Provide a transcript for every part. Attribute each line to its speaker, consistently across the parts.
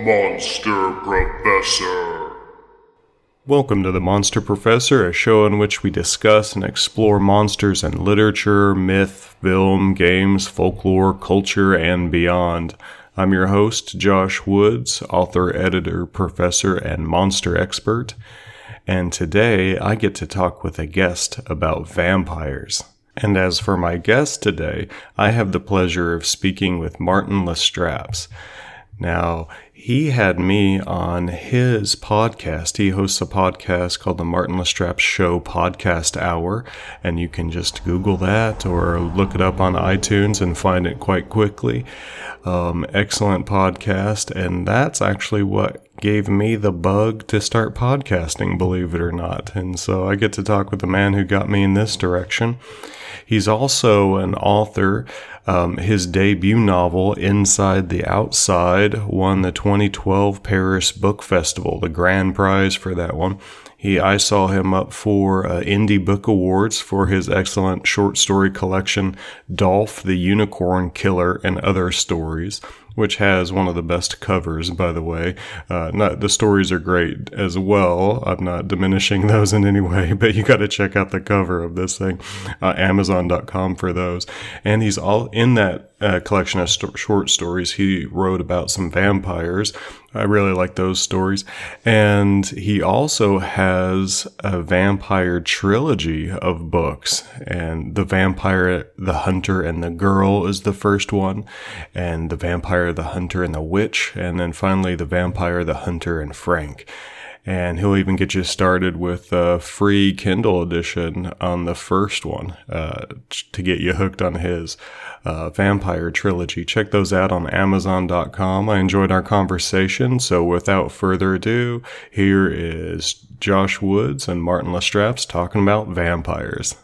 Speaker 1: Monster Professor.
Speaker 2: Welcome to The Monster Professor, a show in which we discuss and explore monsters in literature, myth, film, games, folklore, culture, and beyond. I'm your host, Josh Woods, author, editor, professor, and monster expert. And today I get to talk with a guest about vampires. And as for my guest today, I have the pleasure of speaking with Martin Lastrapes. Now, he had me on his podcast. He hosts a podcast called the Martin Lastrapes Show Podcast Hour, and you can just Google that or look it up on iTunes and find it quite quickly. Excellent podcast, and that's actually what gave me the bug to start podcasting, believe it or not. And so I get to talk with the man who got me in this direction. He's also an author. His debut novel, Inside the Outside, won the 2012 Paris Book Festival, the grand prize for that one. I saw him up for Indie Book Awards for his excellent short story collection, Dolph the Unicorn Killer and Other Stories, which has one of the best covers, by the way. The stories are great as well. I'm not diminishing those in any way, but you got to check out the cover of this thing, Amazon.com for those. And he's all in that collection of short stories. He wrote about some vampires. I really like those stories. And he also has a vampire trilogy of books. And The Vampire, the Hunter, and the Girl is the first one. And The Vampire, the Hunter, and the Witch. And then finally, The Vampire, the Hunter, and Frank. And he'll even get you started with a free Kindle edition on the first one to get you hooked on his vampire trilogy. Check those out on Amazon.com. I enjoyed our conversation, so without further ado, here is Josh Woods and Martin Lastrapes talking about vampires.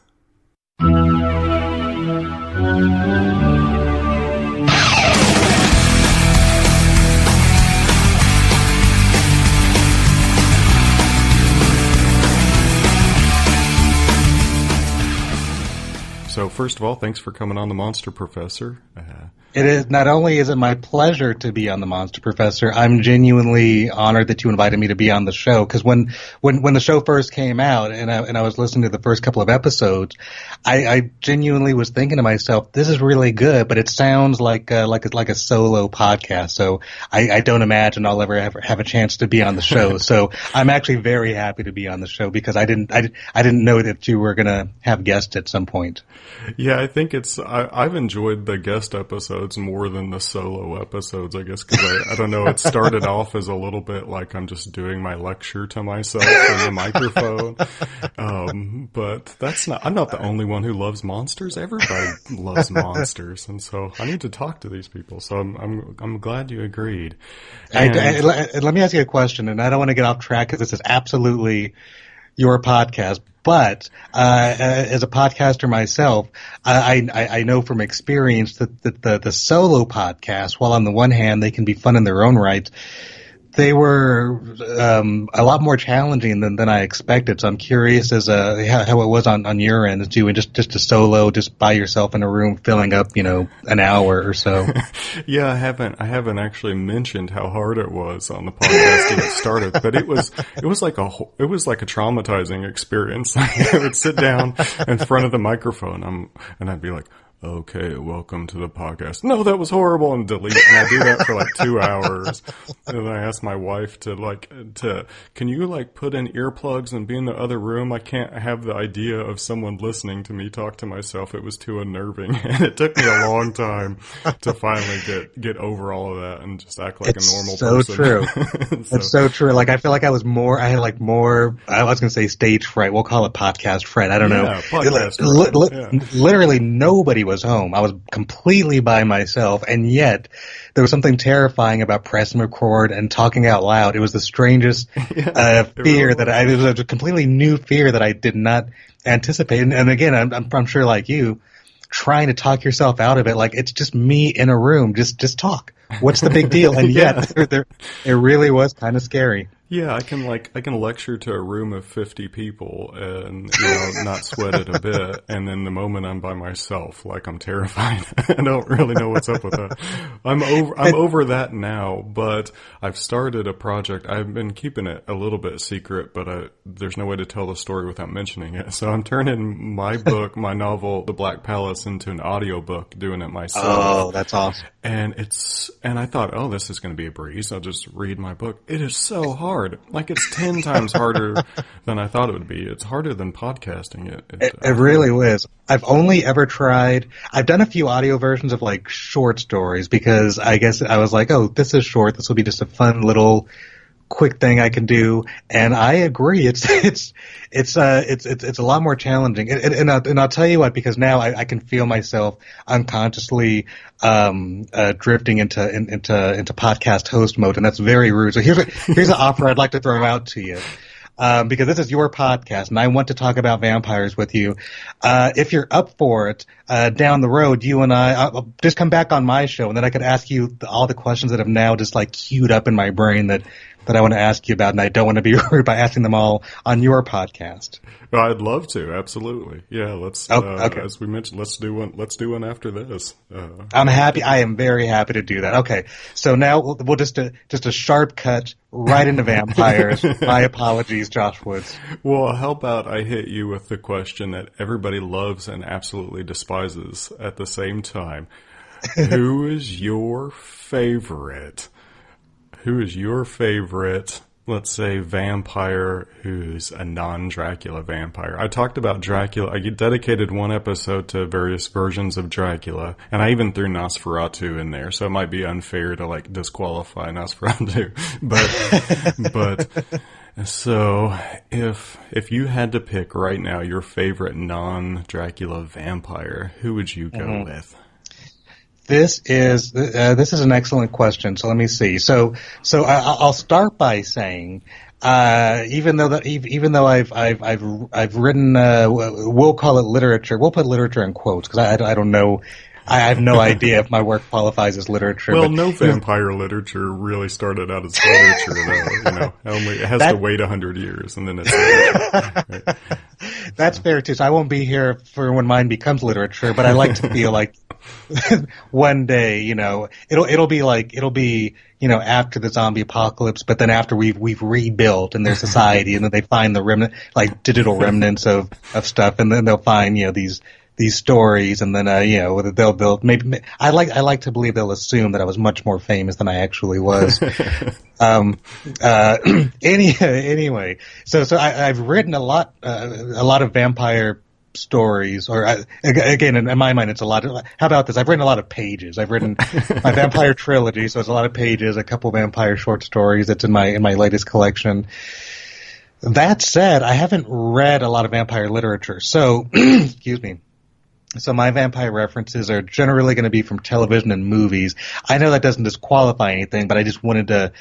Speaker 2: So first of all, thanks for coming on The Monster Professor.
Speaker 3: It is not only is it my pleasure to be on The Monster Professor, I'm genuinely honored that you invited me to be on the show. Because when the show first came out and I was listening to the first couple of episodes, I genuinely was thinking to myself, this is really good, but it sounds like a solo podcast. So I don't imagine I'll ever have a chance to be on the show. So I'm actually very happy to be on the show because I didn't know that you were gonna have guests at some point.
Speaker 2: Yeah, I think I've enjoyed the guest episodes more than the solo episodes, I guess, because I don't know, it started off as a little bit like I'm just doing my lecture to myself in the microphone. But I'm not the only one who loves monsters. Everybody loves monsters. And so I need to talk to these people. So I'm glad you agreed.
Speaker 3: Let me ask you a question, and I don't want to get off track because this is absolutely your podcast. But as a podcaster myself, I know from experience that the solo podcasts, while on the one hand they can be fun in their own right, they were a lot more challenging than I expected. So I'm curious as how it was on your end, doing just a solo, just by yourself in a room, filling up an hour or so.
Speaker 2: Yeah, I haven't actually mentioned how hard it was on the podcast to get started, but it was like a traumatizing experience. I would sit down in front of the microphone, and I'd be like, okay, welcome to the podcast. No, that was horrible, and delete. And I do that for like 2 hours. And I asked my wife can you put in earplugs and be in the other room? I can't have the idea of someone listening to me talk to myself. It was too unnerving. And it took me a long time to finally get over all of that and just act like a normal person.
Speaker 3: It's so true. It's so true. Like, I feel like I was more, I was going to say stage fright. We'll call it podcast fright. I don't know.
Speaker 2: Podcast fright.
Speaker 3: Literally nobody was home. I was completely by myself, and yet there was something terrifying about pressing record and talking out loud. It was the strangest fear it was a completely new fear that I did not anticipate. And again, I'm sure like you, trying to talk yourself out of it, like it's just me in a room, just talk. What's the big deal? And yet it really was kind of scary.
Speaker 2: Yeah, I can lecture to a room of 50 people and, not sweat it a bit. And then the moment I'm by myself, like I'm terrified. I don't really know what's up with that. I'm over that now, but I've started a project. I've been keeping it a little bit secret, but there's no way to tell the story without mentioning it. So I'm turning my book, my novel, The Black Palace, into an audiobook, doing it myself.
Speaker 3: Oh, that's awesome.
Speaker 2: And I thought, oh, this is going to be a breeze. I'll just read my book. It is so hard. Like, it's 10 times harder than I thought it would be. It's harder than podcasting it.
Speaker 3: It really is. I've only ever tried, I've done a few audio versions of like short stories because I guess I was like, oh, this is short. This will be just a fun little quick thing I can do. And I agree. It's a lot more challenging. And I'll tell you what, because now I can feel myself unconsciously, drifting into podcast host mode. And that's very rude. So here's an offer I'd like to throw out to you. Because this is your podcast and I want to talk about vampires with you. If you're up for it, down the road, you and I'll just come back on my show and then I could ask you all the questions that have now just like queued up in my brain that I want to ask you about, and I don't want to be rude by asking them all on your podcast.
Speaker 2: Well, I'd love to, absolutely. Yeah, let's.
Speaker 3: Okay.
Speaker 2: As we mentioned, let's do one after this.
Speaker 3: I'm happy. I am very happy to do that. Okay, so now we'll just a sharp cut right into vampires. My apologies, Josh Woods.
Speaker 2: Well, how about I hit you with the question that everybody loves and absolutely despises at the same time? Who is your favorite? Who is your favorite, let's say, vampire who's a non-Dracula vampire? I talked about Dracula. I dedicated one episode to various versions of Dracula, and I even threw Nosferatu in there, so it might be unfair to, like, disqualify Nosferatu. But so if you had to pick right now your favorite non-Dracula vampire, who would you go with?
Speaker 3: This is an excellent question. So let me see. So I'll start by saying, even though I've written, we'll call it literature. We'll put literature in quotes because I don't know. I have no idea if my work qualifies as literature.
Speaker 2: Well,
Speaker 3: but,
Speaker 2: no vampire literature really started out as literature, though. It has to wait 100 years, and then it's literature. Right?
Speaker 3: That's fair too. So I won't be here for when mine becomes literature, but I like to feel like one day, it'll be after the zombie apocalypse, but then after we've rebuilt in their society, and then they find the remnant, like digital remnants of stuff, and then they'll find these stories, and then they'll maybe I like to believe they'll assume that I was much more famous than I actually was. Anyway, so I've written a lot of vampire stories, or again, in my mind, it's a lot. How about this? I've written a lot of pages. I've written my vampire trilogy, so it's a lot of pages. A couple vampire short stories. That's in my latest collection. That said, I haven't read a lot of vampire literature, so excuse me. So my vampire references are generally going to be from television and movies. I know that doesn't disqualify anything, but I just wanted to,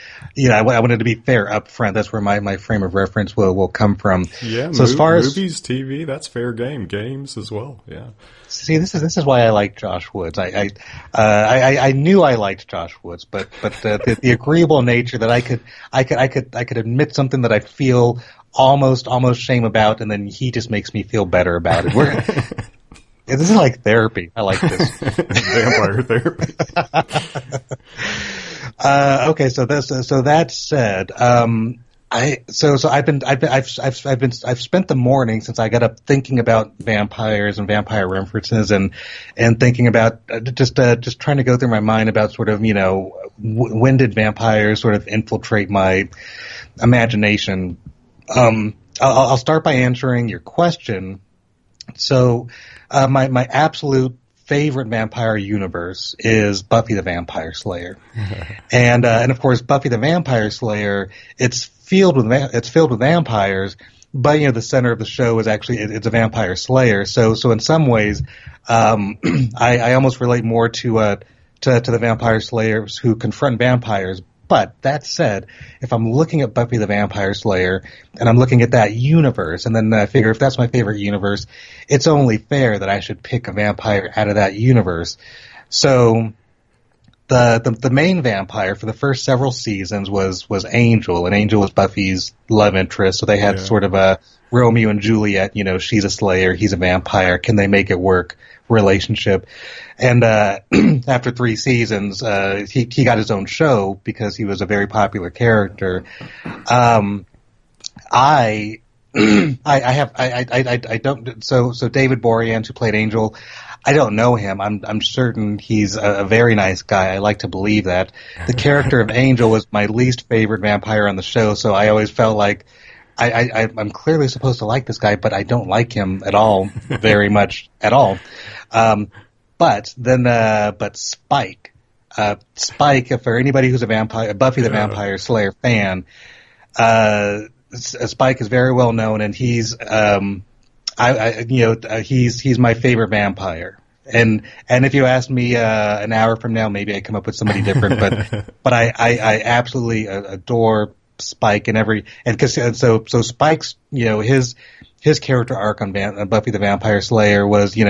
Speaker 3: I wanted to be fair up front. That's where my frame of reference will come from.
Speaker 2: Yeah,
Speaker 3: so as far as
Speaker 2: movies, TV, that's fair game. Games as well. Yeah.
Speaker 3: See, this is why I like Josh Woods. I knew I liked Josh Woods, but the agreeable nature that I could admit something that I feel almost shame about, and then he just makes me feel better about it. This is like therapy. I like this.
Speaker 2: Vampire therapy.
Speaker 3: Okay, so that said, I've spent the morning since I got up thinking about vampires and vampire references and thinking about just trying to go through my mind about sort of, when did vampires sort of infiltrate my imagination? I'll start by answering your question. So, my absolute favorite vampire universe is Buffy the Vampire Slayer. And of course, Buffy the Vampire Slayer, it's filled with vampires, but, the center of the show is actually, it's a vampire slayer. So in some ways, I almost relate more to the vampire slayers who confront vampires. But that said, if I'm looking at Buffy the Vampire Slayer and I'm looking at that universe, and then I figure if that's my favorite universe, it's only fair that I should pick a vampire out of that universe. So the main vampire for the first several seasons was Angel, and Angel was Buffy's love interest. So they had sort of a Romeo and Juliet, she's a slayer, he's a vampire. Can they make it work relationship? And after 3 seasons, he got his own show because he was a very popular character. I don't. So David Boreanaz, who played Angel, I don't know him. I'm certain he's a very nice guy. I like to believe that. The character of Angel was my least favorite vampire on the show, so I always felt like I'm clearly supposed to like this guy, but I don't like him at all, very much at all. But Spike, for anybody who's a Buffy the Vampire Slayer fan, Spike is very well known, and he's he's my favorite vampire. And if you ask me an hour from now, maybe I come up with somebody different. But I absolutely adore Spike so Spike's his character arc on Buffy the Vampire Slayer was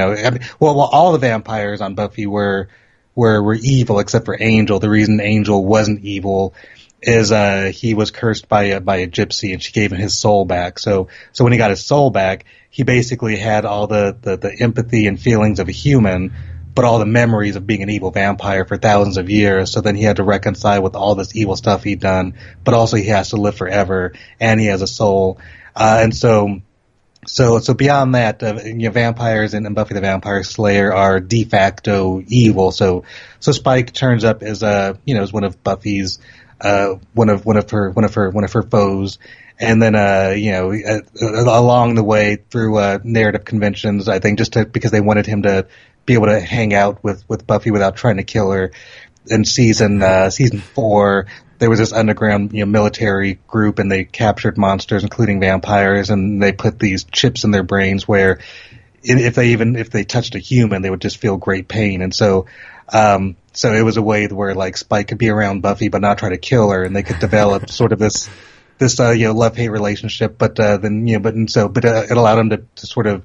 Speaker 3: all the vampires on Buffy were evil except for Angel. The reason Angel wasn't evil is he was cursed by a gypsy, and she gave him his soul back. So when he got his soul back, he basically had all the empathy and feelings of a human, but all the memories of being an evil vampire for thousands of years. So then he had to reconcile with all this evil stuff he'd done, but also he has to live forever, and he has a soul. So beyond that, vampires in Buffy the Vampire Slayer are de facto evil. So Spike turns up as as one of Buffy's one of her foes, and then along the way through narrative conventions, I think because they wanted him to be able to hang out with Buffy without trying to kill her. In season 4, there was this underground military group, and they captured monsters, including vampires, and they put these chips in their brains where if they touched a human, they would just feel great pain. And so it was a way where like Spike could be around Buffy but not try to kill her, and they could develop sort of this love-hate relationship. But it allowed him to sort of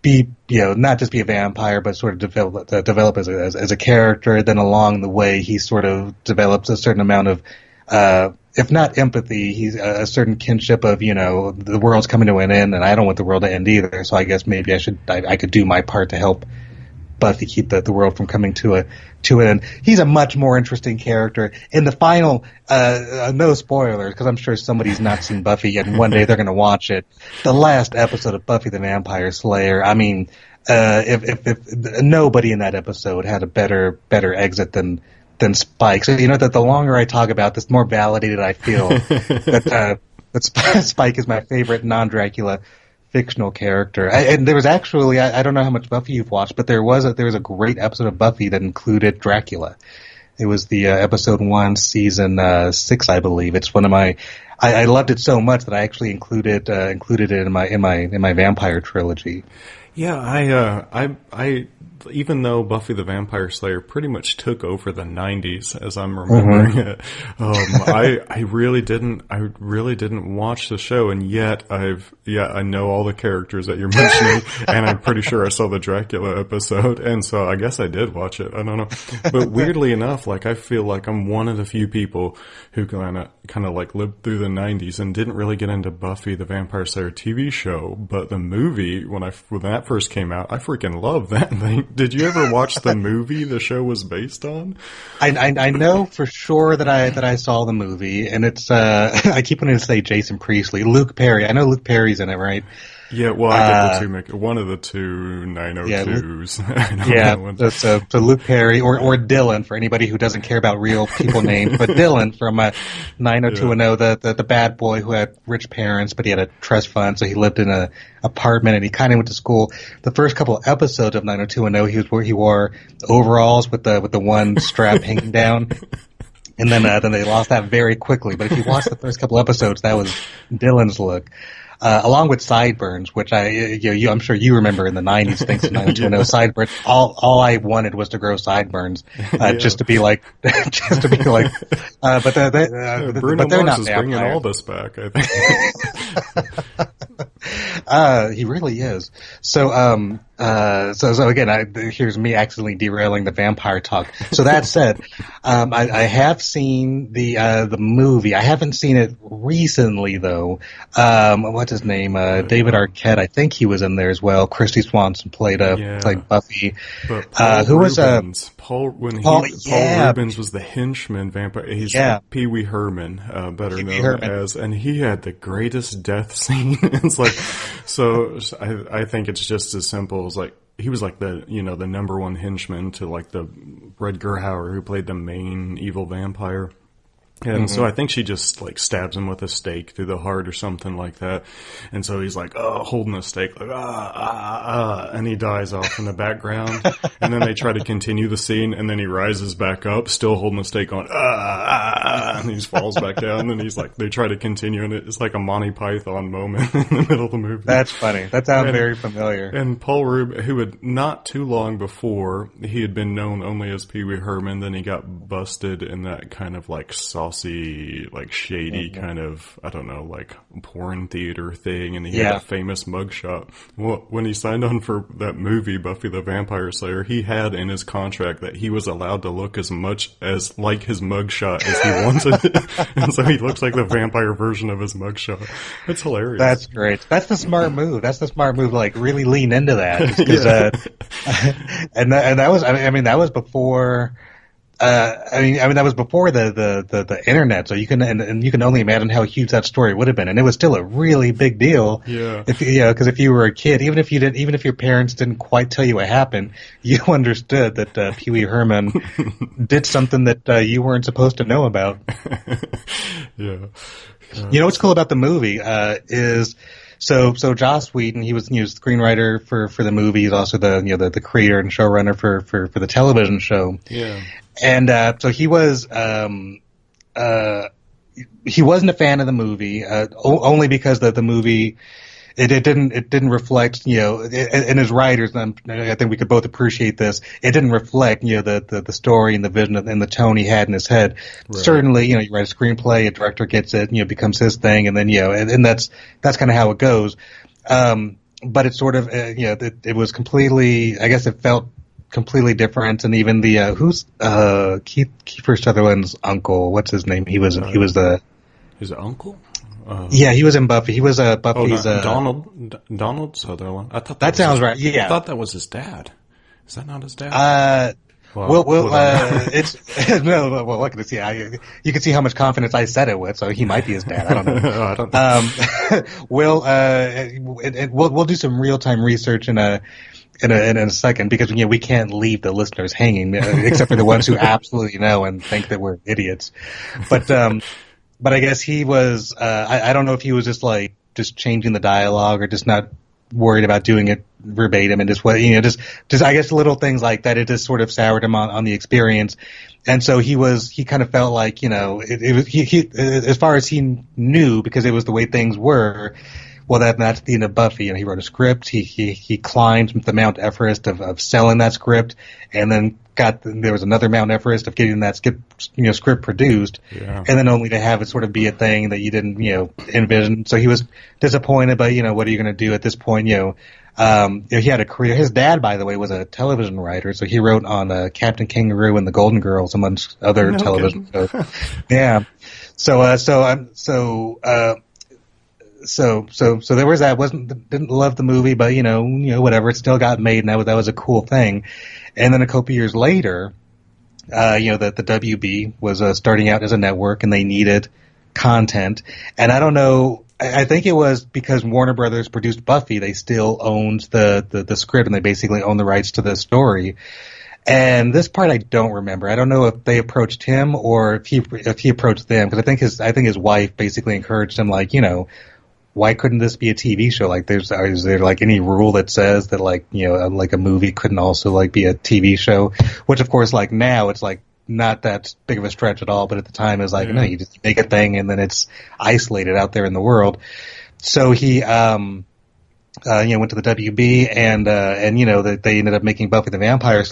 Speaker 3: be not just be a vampire, but sort of develop as a character. Then along the way, he sort of develops a certain amount of if not empathy, he's a certain kinship of the world's coming to an end, and I don't want the world to end either. So I guess maybe I could do my part to help Buffy keep the world from coming to an end. He's a much more interesting character. In the final, no spoilers, because I'm sure somebody's not seen Buffy yet, and one day they're going to watch it. The last episode of Buffy the Vampire Slayer, I mean, if nobody in that episode had a better exit than Spike. So that the longer I talk about this, the more validated I feel that Spike is my favorite non-Dracula fictional character. And there was actually, I don't know how much Buffy you've watched, but there was a great episode of Buffy that included Dracula. It was the episode 1, season 6, I believe. It's one of my. I loved it so much that I actually included it in my vampire trilogy.
Speaker 2: Yeah, I even though Buffy the Vampire Slayer pretty much took over the 90s, as I'm remembering it, I really didn't watch the show, and yet I know all the characters that you're mentioning, and I'm pretty sure I saw the Dracula episode, and so I guess I did watch it. I don't know, but weirdly enough, like I feel like I'm one of the few people who kind of like lived through the 90s and didn't really get into Buffy the Vampire Slayer TV show, but the movie when that first came out, I freaking loved that thing. Did you ever watch the movie the show was based on?
Speaker 3: I know for sure that I saw the movie, and it's I keep wanting to say Jason Priestley, Luke Perry. I know Luke Perry's in it, right?
Speaker 2: Yeah, well, I get the two, one of the two 902s.
Speaker 3: So Luke Perry or Dylan, for anybody who doesn't care about real people names, but Dylan from 90210, the bad boy who had rich parents, but he had a trust fund, so he lived in a apartment, and he kind of went to school. The first couple of episodes of 90210, he wore overalls with the one strap hanging down. And then they lost that very quickly. But if you watch the first couple episodes, that was Dylan's look. Along with sideburns, which I'm sure you remember in the 90s, thanks to 90210 sideburns. All I wanted was to grow sideburns, just to be like, but they're
Speaker 2: Mars
Speaker 3: not
Speaker 2: is
Speaker 3: vampires.
Speaker 2: bringing all this back, I think.
Speaker 3: He really is. So So again, here's me accidentally derailing the vampire talk. So that said, I have seen the movie. I haven't seen it recently though. What's his name? David Arquette. I think he was in there as well. Christy Swanson played Buffy.
Speaker 2: But Paul
Speaker 3: who
Speaker 2: Rubens,
Speaker 3: was
Speaker 2: Paul
Speaker 3: yeah.
Speaker 2: Rubens was the henchman vampire. He's Pee Wee Herman, better known
Speaker 3: Herman.
Speaker 2: as, and he had the greatest death scene. It's like, so I think it's just as simple as like, he was like the number one henchman to like the Rutger Hauer who played the main evil vampire. And so I think she just like stabs him with a stake through the heart or something like that. And so he's like, holding the stake, like, and he dies off in the background. And then they try to continue the scene, and then he rises back up, still holding the stake on, and he falls back down. And he's like, they try to continue, and it's like a Monty Python moment in the middle of the movie.
Speaker 3: That's funny. That sounds very familiar.
Speaker 2: And Paul Rubens, who had not too long before, he had been known only as Pee Wee Herman, then he got busted in that kind of like saucy, like shady kind of, I don't know, like porn theater thing, and he had that famous mugshot. Well, when he signed on for that movie, Buffy the Vampire Slayer, he had in his contract that he was allowed to look as much as like his mugshot as he wanted. And so he looks like the vampire version of his mugshot. It's hilarious.
Speaker 3: That's great. That's the smart move. Like really lean into that. And that was, I mean, that was before, that was before the internet, so you can and you can only imagine how huge that story would have been, and it was still a really big deal.
Speaker 2: Yeah.
Speaker 3: Because if you were a kid, even if your parents didn't quite tell you what happened, you understood that Pee Wee Herman did something that you weren't supposed to know about.
Speaker 2: Yeah.
Speaker 3: You know what's cool about the movie is. So Joss Whedon, he was the screenwriter for the movie. He's also the creator and showrunner for the television show.
Speaker 2: Yeah.
Speaker 3: And so he was he wasn't a fan of the movie only because the movie it didn't reflect, and as writers, I think we could both appreciate this. It didn't reflect, the story and the vision and the tone he had in his head. Right. Certainly, you write a screenplay, a director gets it, becomes his thing, and then, and that's kind of how it goes. But it sort of, it was completely, I guess it felt completely different. And even the, who's, Kiefer Sutherland's uncle? What's his name? He was
Speaker 2: his uncle?
Speaker 3: Yeah, he was in Buffy. He was Buffy's.
Speaker 2: Donald Sutherland. I thought
Speaker 3: that sounds right. Yeah,
Speaker 2: I thought that was his dad. Is that not his dad?
Speaker 3: It's no. Well, look at see. You can see how much confidence I said it with. So he might be his dad. I don't know.
Speaker 2: I don't know.
Speaker 3: We'll do some real time research in a second, because we can't leave the listeners hanging, except for the ones who absolutely know and think that we're idiots. But I guess he was, I don't know if he was just changing the dialogue or just not worried about doing it verbatim, and just I guess little things like that. It just sort of soured him on the experience. And so he kind of felt like, he as far as he knew, because it was the way things were, well, that's the end of Buffy. And he wrote a script. He climbed the Mount Everest of selling that script, and then there was another Mount Everest of getting that script produced, and then only to have it sort of be a thing that you didn't, envision. So he was disappointed, but what are you going to do at this point? He had a career. His dad, by the way, was a television writer, so he wrote on Captain Kangaroo and The Golden Girls, amongst other television shows. Yeah. So there was that. Didn't love the movie, but whatever. It still got made, and that was a cool thing. And then a couple years later, the WB was starting out as a network, and they needed content. And I don't know. I think it was because Warner Brothers produced Buffy. They still owned the script, and they basically owned the rights to the story. And this part I don't remember. I don't know if they approached him or if he approached them, because I think his wife basically encouraged him, why couldn't this be a TV show? Is there any rule that says that a movie couldn't also be a TV show? Which of course now it's not that big of a stretch at all, but at the time it was no, you just make a thing and then it's isolated out there in the world. So he went to the WB and they ended up making Buffy the Vampire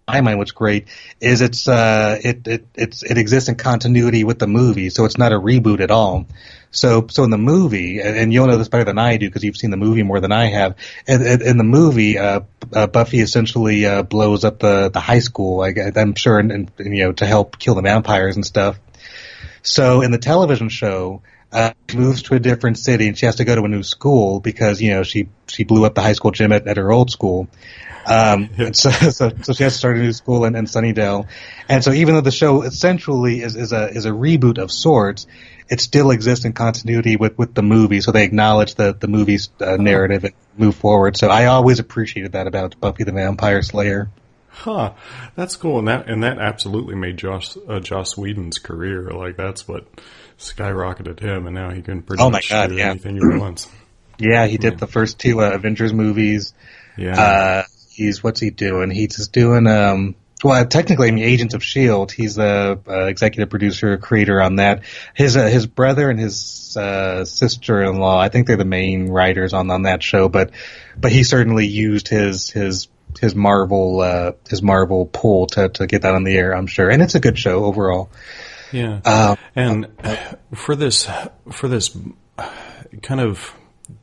Speaker 3: my mind what's great is it exists in continuity with the movie, so it's not a reboot at all. So in the movie, and you'll know this better than I do because you've seen the movie more than I have. In the movie, Buffy essentially blows up the high school. I'm sure, and to help kill the vampires and stuff. So in the television show, she moves to a different city and she has to go to a new school because she blew up the high school gym at her old school. So she has to start a new school in Sunnydale. And so even though the show essentially is a reboot of sorts, it still exists in continuity with the movie. So they acknowledge the movie's narrative and move forward. So I always appreciated that about Buffy the Vampire Slayer.
Speaker 2: Huh, that's cool, and that absolutely made Joss Whedon's career. Like, that's what skyrocketed him, and now he can pretty much do anything he wants.
Speaker 3: Yeah, he did the first two Avengers movies.
Speaker 2: Yeah.
Speaker 3: What's he doing? He's just doing technically, Agents of S.H.I.E.L.D. He's the executive producer, creator on that. His brother and his sister-in-law, I think they're the main writers on that show, but he certainly used his Marvel pull to get that on the air, I'm sure. And it's a good show overall.
Speaker 2: Yeah. And for this kind of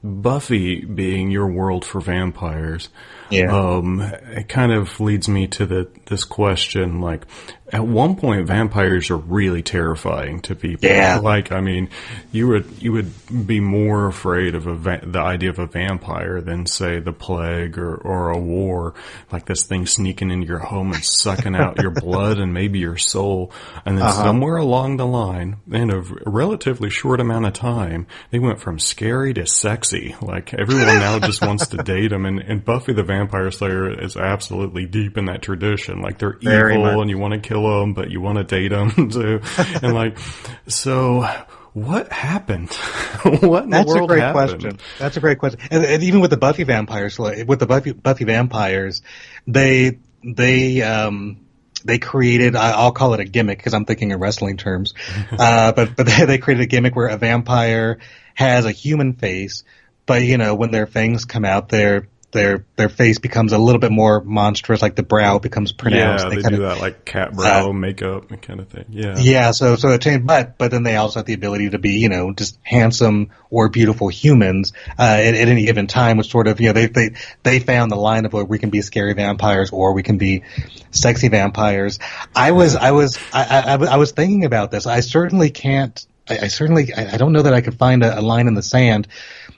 Speaker 2: Buffy being your world for vampires, it kind of leads me to this question, like, at one point vampires are really terrifying to people.
Speaker 3: Yeah.
Speaker 2: Like, I mean, you would be more afraid of the idea of a vampire than, say, the plague or a war, like this thing sneaking into your home and sucking out your blood and maybe your soul. And then somewhere along the line, in a relatively short amount of time, they went from scary to sexy. Like, everyone now just wants to date them. And Buffy the Vampire Slayer is absolutely deep in that tradition. Like, they're evil and you want to kill them, but you want to date them too. And like, so what happened? What in the world happened?
Speaker 3: That's a great question. And even with the Buffy vampires, with the Buffy vampires, they created, I'll call it a gimmick because I'm thinking in wrestling terms, but they created a gimmick where a vampire has a human face, but when their fangs come out, their face becomes a little bit more monstrous, like the brow becomes pronounced.
Speaker 2: Yeah, they do that like cat brow makeup kind of thing. Yeah.
Speaker 3: Yeah, so it changed, but then they also have the ability to be, just handsome or beautiful humans at any given time, which sort of, they found the line of where we can be scary vampires or we can be sexy vampires. I was thinking about this. I don't know that I could find a line in the sand.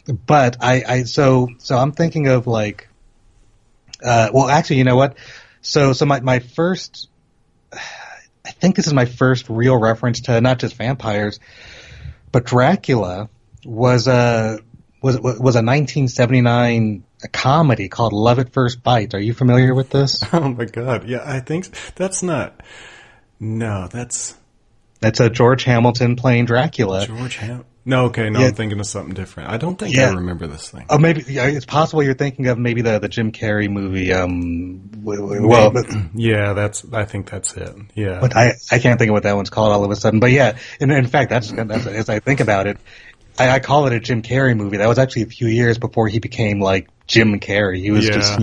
Speaker 3: But so I'm thinking of like, well, actually, you know what? So my first, I think this is my first real reference to not just vampires, but Dracula was a 1979 comedy called Love at First Bite. Are you familiar with this?
Speaker 2: Oh my God. Yeah, I think that's
Speaker 3: a George Hamilton playing Dracula.
Speaker 2: No, okay, no, yeah. I'm thinking of something different. I don't think I remember this thing.
Speaker 3: Oh, maybe it's possible you're thinking of maybe the Jim Carrey movie.
Speaker 2: I think that's it. Yeah,
Speaker 3: but I can't think of what that one's called all of a sudden. But yeah, in fact, that's as I think about it, I call it a Jim Carrey movie. That was actually a few years before he became like Jim Carrey. He was just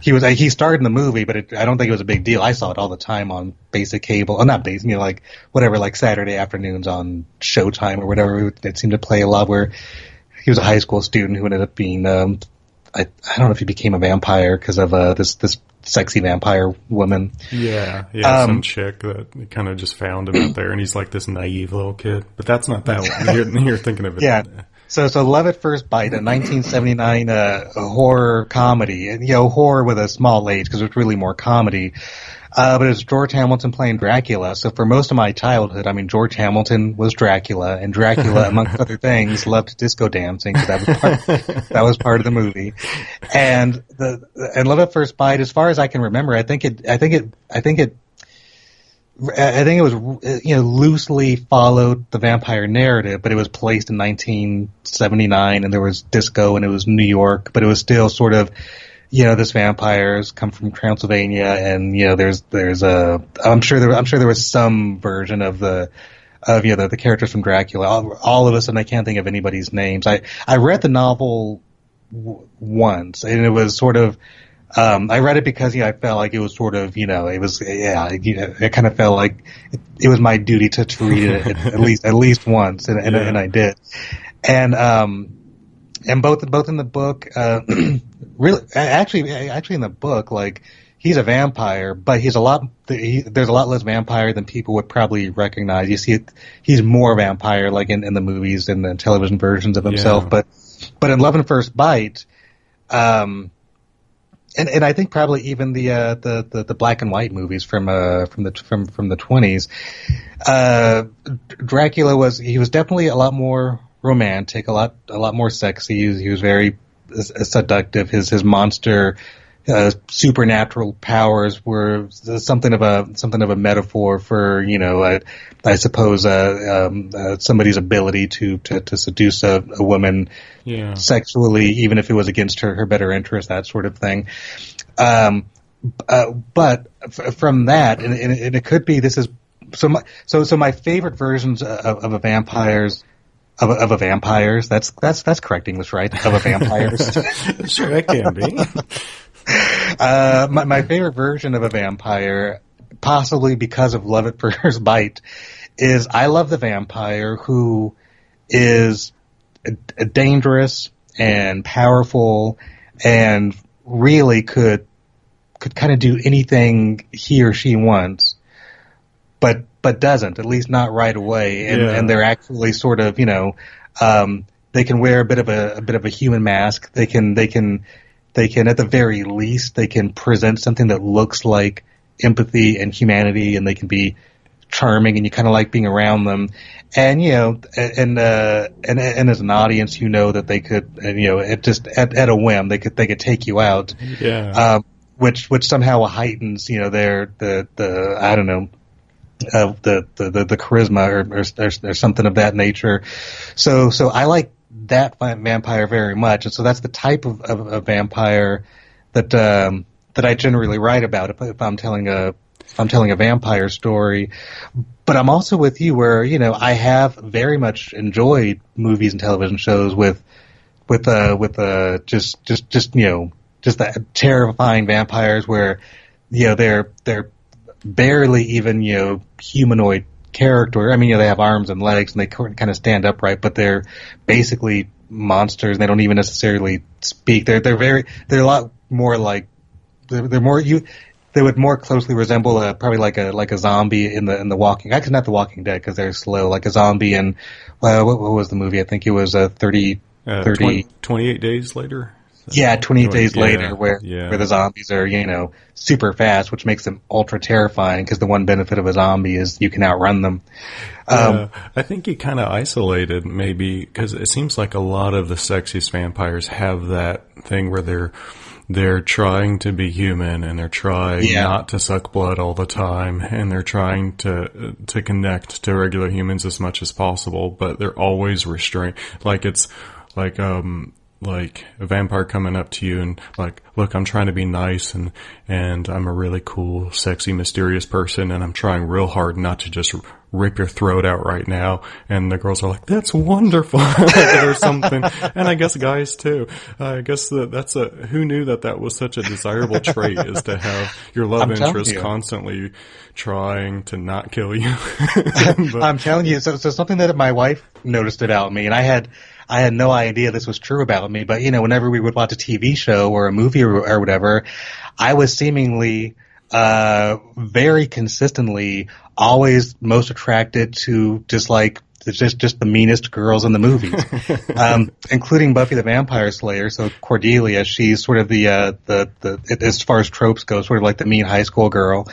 Speaker 3: he starred in the movie, but I don't think it was a big deal. I saw it all the time on basic cable, not basic, like whatever, like Saturday afternoons on Showtime or whatever. It seemed to play a lot where he was a high school student who ended up being I don't know if he became a vampire because of this sexy vampire woman.
Speaker 2: Yeah, some chick that kind of just found him out there, and he's like this naive little kid. But that's not that one. You're thinking of it.
Speaker 3: Yeah. So Love at First Bite, a 1979 horror comedy, and horror with a small h because it's really more comedy. But it's George Hamilton playing Dracula. So for most of my childhood, I mean, George Hamilton was Dracula, and Dracula, amongst other things, loved disco dancing. So that was part of the movie. And Love at First Bite, as far as I can remember, I think it was, loosely followed the vampire narrative, but it was placed in 1979, and there was disco, and it was New York, but it was still sort of, this vampires come from Transylvania, and there's I'm sure there was some version of the characters from Dracula. All of us, and I can't think of anybody's names. I read the novel once, and it was sort of I read it because I felt like it was sort of it kind of felt like it was my duty to read it at least once, and I did, and both in the book, really actually in the book, like, he's a vampire, but there's a lot less vampire than people would probably recognize. You see, he's more vampire, like in the movies and the television versions of himself, but in Love and First Bite, and I think probably even the black and white movies from the 20s, Dracula was definitely a lot more romantic, a lot more sexy. He was very seductive. His monster supernatural powers were something of a metaphor for I suppose somebody's ability to seduce a woman sexually, even if it was against her better interest, that sort of thing. But from that, and it could be this is so my favorite versions of a vampires. Of a vampires. That's correct English, right? Of a vampires.
Speaker 2: Sure, it can be.
Speaker 3: My favorite version of a vampire, possibly because of Love at First Bite, is I love the vampire who is dangerous and powerful and really could kind of do anything he or she wants, but doesn't, at least not right away. And they're actually sort of, they can wear a bit of a human mask. They can at the very least, they can present something that looks like empathy and humanity, and they can be charming, and you kind of like being around them. And and as an audience, that they could, at a whim, they could take you out.
Speaker 2: Yeah.
Speaker 3: Which somehow heightens, their I don't know, the charisma or something of that nature. So I like that vampire very much, and so that's the type of vampire that I generally write about if I'm telling a vampire story. But I'm also with you where I have very much enjoyed movies and television shows with just the terrifying vampires where they're barely even humanoid character. I mean, they have arms and legs and they kind of stand upright, but they're basically monsters. They don't even necessarily speak. They're a lot more like they're more they would more closely resemble probably like a zombie in the Walking. Actually, not the Walking Dead because they're slow. Like a zombie in what was the movie? I think it was 28
Speaker 2: Days Later.
Speaker 3: Yeah, 28 Days Later, where the zombies are, super fast, which makes them ultra terrifying because the one benefit of a zombie is you can outrun them.
Speaker 2: I think you kind of isolated maybe because it seems like a lot of the sexiest vampires have that thing where they're trying to be human and they're trying not to suck blood all the time and they're trying to connect to regular humans as much as possible, but they're always restrained. Like a vampire coming up to you and like, look, I'm trying to be nice and I'm a really cool, sexy, mysterious person and I'm trying real hard not to just rip your throat out right now. And the girls are like, that's wonderful. Or something. And I guess guys too. I guess who knew that was such a desirable trait is to have your love interest constantly trying to not kill you.
Speaker 3: I'm telling you. So something that my wife noticed about me, and I had no idea this was true about me, but whenever we would watch a TV show or a movie or whatever, I was seemingly very consistently always most attracted to just the meanest girls in the movies, including Buffy the Vampire Slayer. So Cordelia, she's sort of the as far as tropes go, sort of like the mean high school girl,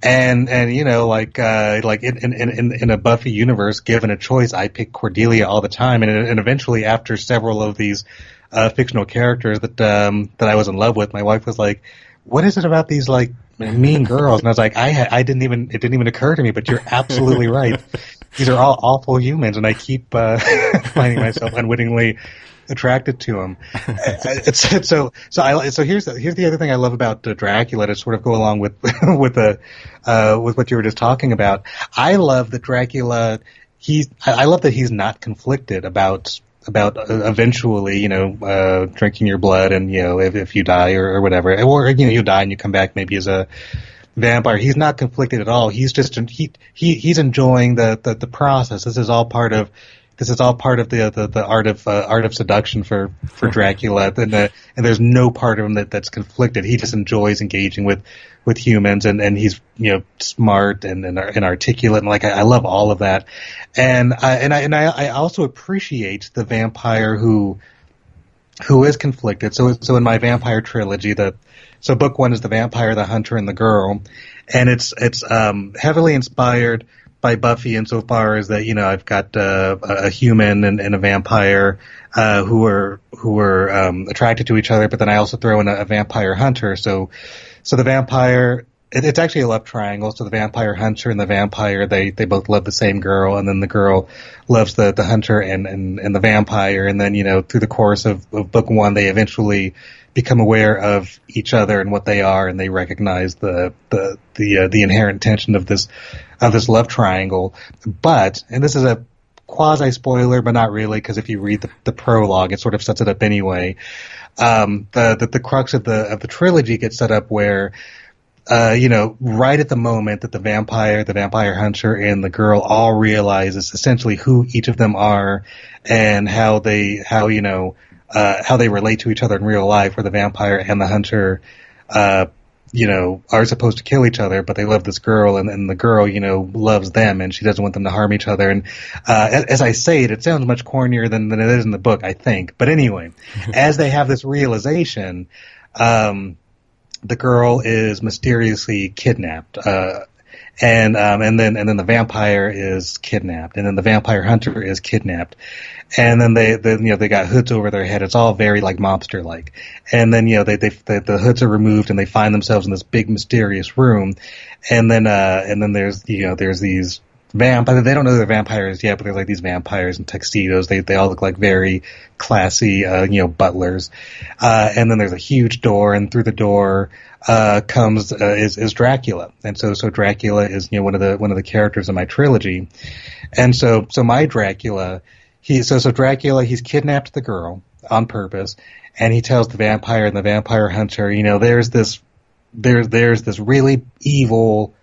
Speaker 3: and like in a Buffy universe, given a choice, I pick Cordelia all the time, and eventually after several of these fictional characters that I was in love with, my wife was like, "What is it about these like mean girls?" And I was like, it didn't even occur to me, but you're absolutely right. These are all awful humans, and I keep finding myself unwittingly attracted to them. So here's the other thing I love about Dracula to sort of go along with with what you were just talking about. I love that Dracula. I love that he's not conflicted about eventually, drinking your blood, and if you die or whatever, or you die and you come back maybe as a vampire. He's not conflicted at all. He's just he's enjoying the process. This is all part of the art of seduction for Dracula, and there's no part of him that's conflicted. He just enjoys engaging with humans, and he's smart and articulate, and I love all of that, and I also appreciate the vampire who is conflicted. So in my vampire trilogy, so book one is the vampire, the hunter, and the girl, and it's heavily inspired by Buffy insofar as that I've got a human and a vampire who are attracted to each other, but then I also throw in a vampire hunter. So the vampire, it's actually a love triangle. So the vampire hunter and the vampire, they both love the same girl, and then the girl loves the hunter and the vampire, and then through the course of book one, they eventually become aware of each other and what they are, and they recognize the inherent tension of this love triangle. But, and this is a quasi spoiler, but not really, because if you read the prologue, it sort of sets it up anyway. The crux of the trilogy gets set up where right at the moment that the vampire hunter, and the girl all realizes essentially who each of them are and how they relate to each other in real life, where the vampire and the hunter, are supposed to kill each other, but they love this girl, and the girl, loves them, and she doesn't want them to harm each other. And as I say it sounds much cornier than it is in the book, I think. But anyway, as they have this realization, the girl is mysteriously kidnapped, and then the vampire is kidnapped, and then the vampire hunter is kidnapped, and then they got hoods over their head. It's all very mobster like, and then the hoods are removed, and they find themselves in this big mysterious room, and then there's these vampires. They don't know they're vampires yet, but there's these vampires in tuxedos. They all look like very classy, butlers. And then there's a huge door, and through the door is Dracula. And so Dracula is one of the characters in my trilogy. And so my Dracula, Dracula, he's kidnapped the girl on purpose, and he tells the vampire and the vampire hunter, there's this really evil,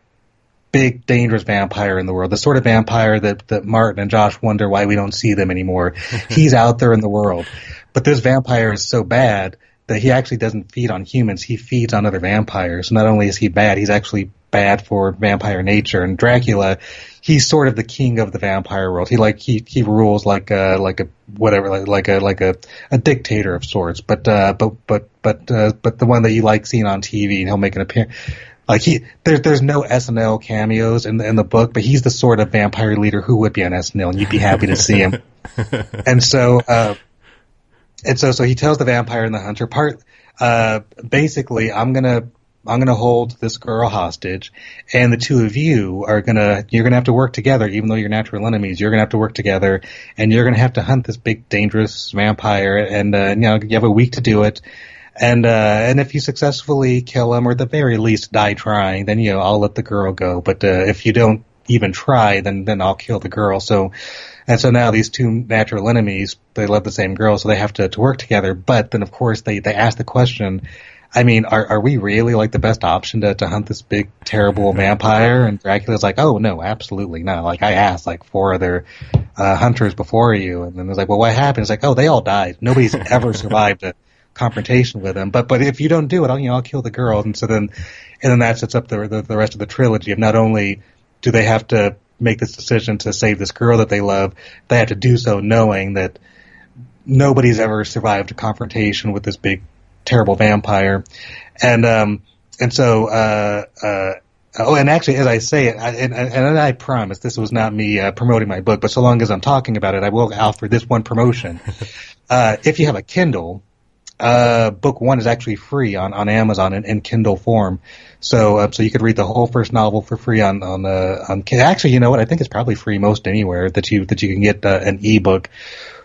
Speaker 3: big, dangerous vampire in the world, the sort of vampire that Martin and Josh wonder why we don't see them anymore. He's out there in the world. But this vampire is so bad that he actually doesn't feed on humans. He feeds on other vampires. Not only is he bad, he's actually bad for vampire nature. And Dracula, he's sort of the king of the vampire world. He rules like a dictator of sorts. But the one that you like seeing on TV, and he'll make an appearance. There's no SNL cameos in the book, but he's the sort of vampire leader who would be on SNL, and you'd be happy to see him. And so he tells the vampire and the hunter, basically, I'm gonna hold this girl hostage, and the two of you you're gonna have to work together, even though you're natural enemies. You're gonna have to work together, and you're gonna have to hunt this big, dangerous vampire, and you have a week to do it. And if you successfully kill him, or at the very least die trying, then I'll let the girl go. But if you don't even try, then I'll kill the girl. So now these two natural enemies, they love the same girl, so they have to work together. But then of course they ask the question, I mean, are we really the best option to hunt this big terrible vampire? And Dracula's like, oh no, absolutely not. I asked 4 other hunters before you, and then it's well, what happened? It's oh, they all died. Nobody's ever survived a confrontation with him, but if you don't do it, I'll kill the girl. And then that sets up the rest of the trilogy of not only do they have to make this decision to save this girl that they love, they have to do so knowing that nobody's ever survived a confrontation with this big terrible vampire. And actually, as I say it, and I promise this was not me promoting my book, but so long as I'm talking about it, I will offer this one promotion. If you have a Kindle, book 1 is actually free on Amazon in Kindle form. So you could read the whole first novel for free on actually, you know what? I think it's probably free most anywhere that you can get an ebook,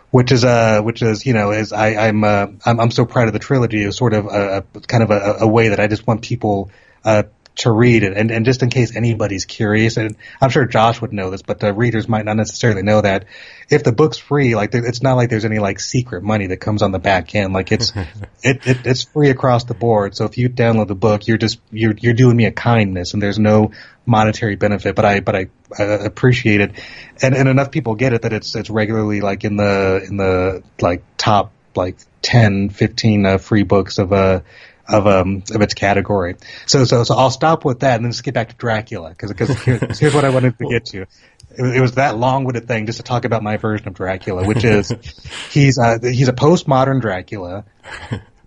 Speaker 3: which is I'm so proud of the trilogy. Is sort of a way that I just want people to read it. And just in case anybody's curious, and I'm sure Josh would know this, but the readers might not necessarily know that if the book's free, like it's not like there's any like secret money that comes on the back end. Like it's free across the board. So if you download the book, you're doing me a kindness, and there's no monetary benefit. But I appreciate it, and enough people get it that it's regularly like in the like top like 10, 15 free books of its category. So I'll stop with that and then just get back to Dracula because here's what I wanted to get to. It was that long-winded thing just to talk about my version of Dracula, which is he's a postmodern Dracula,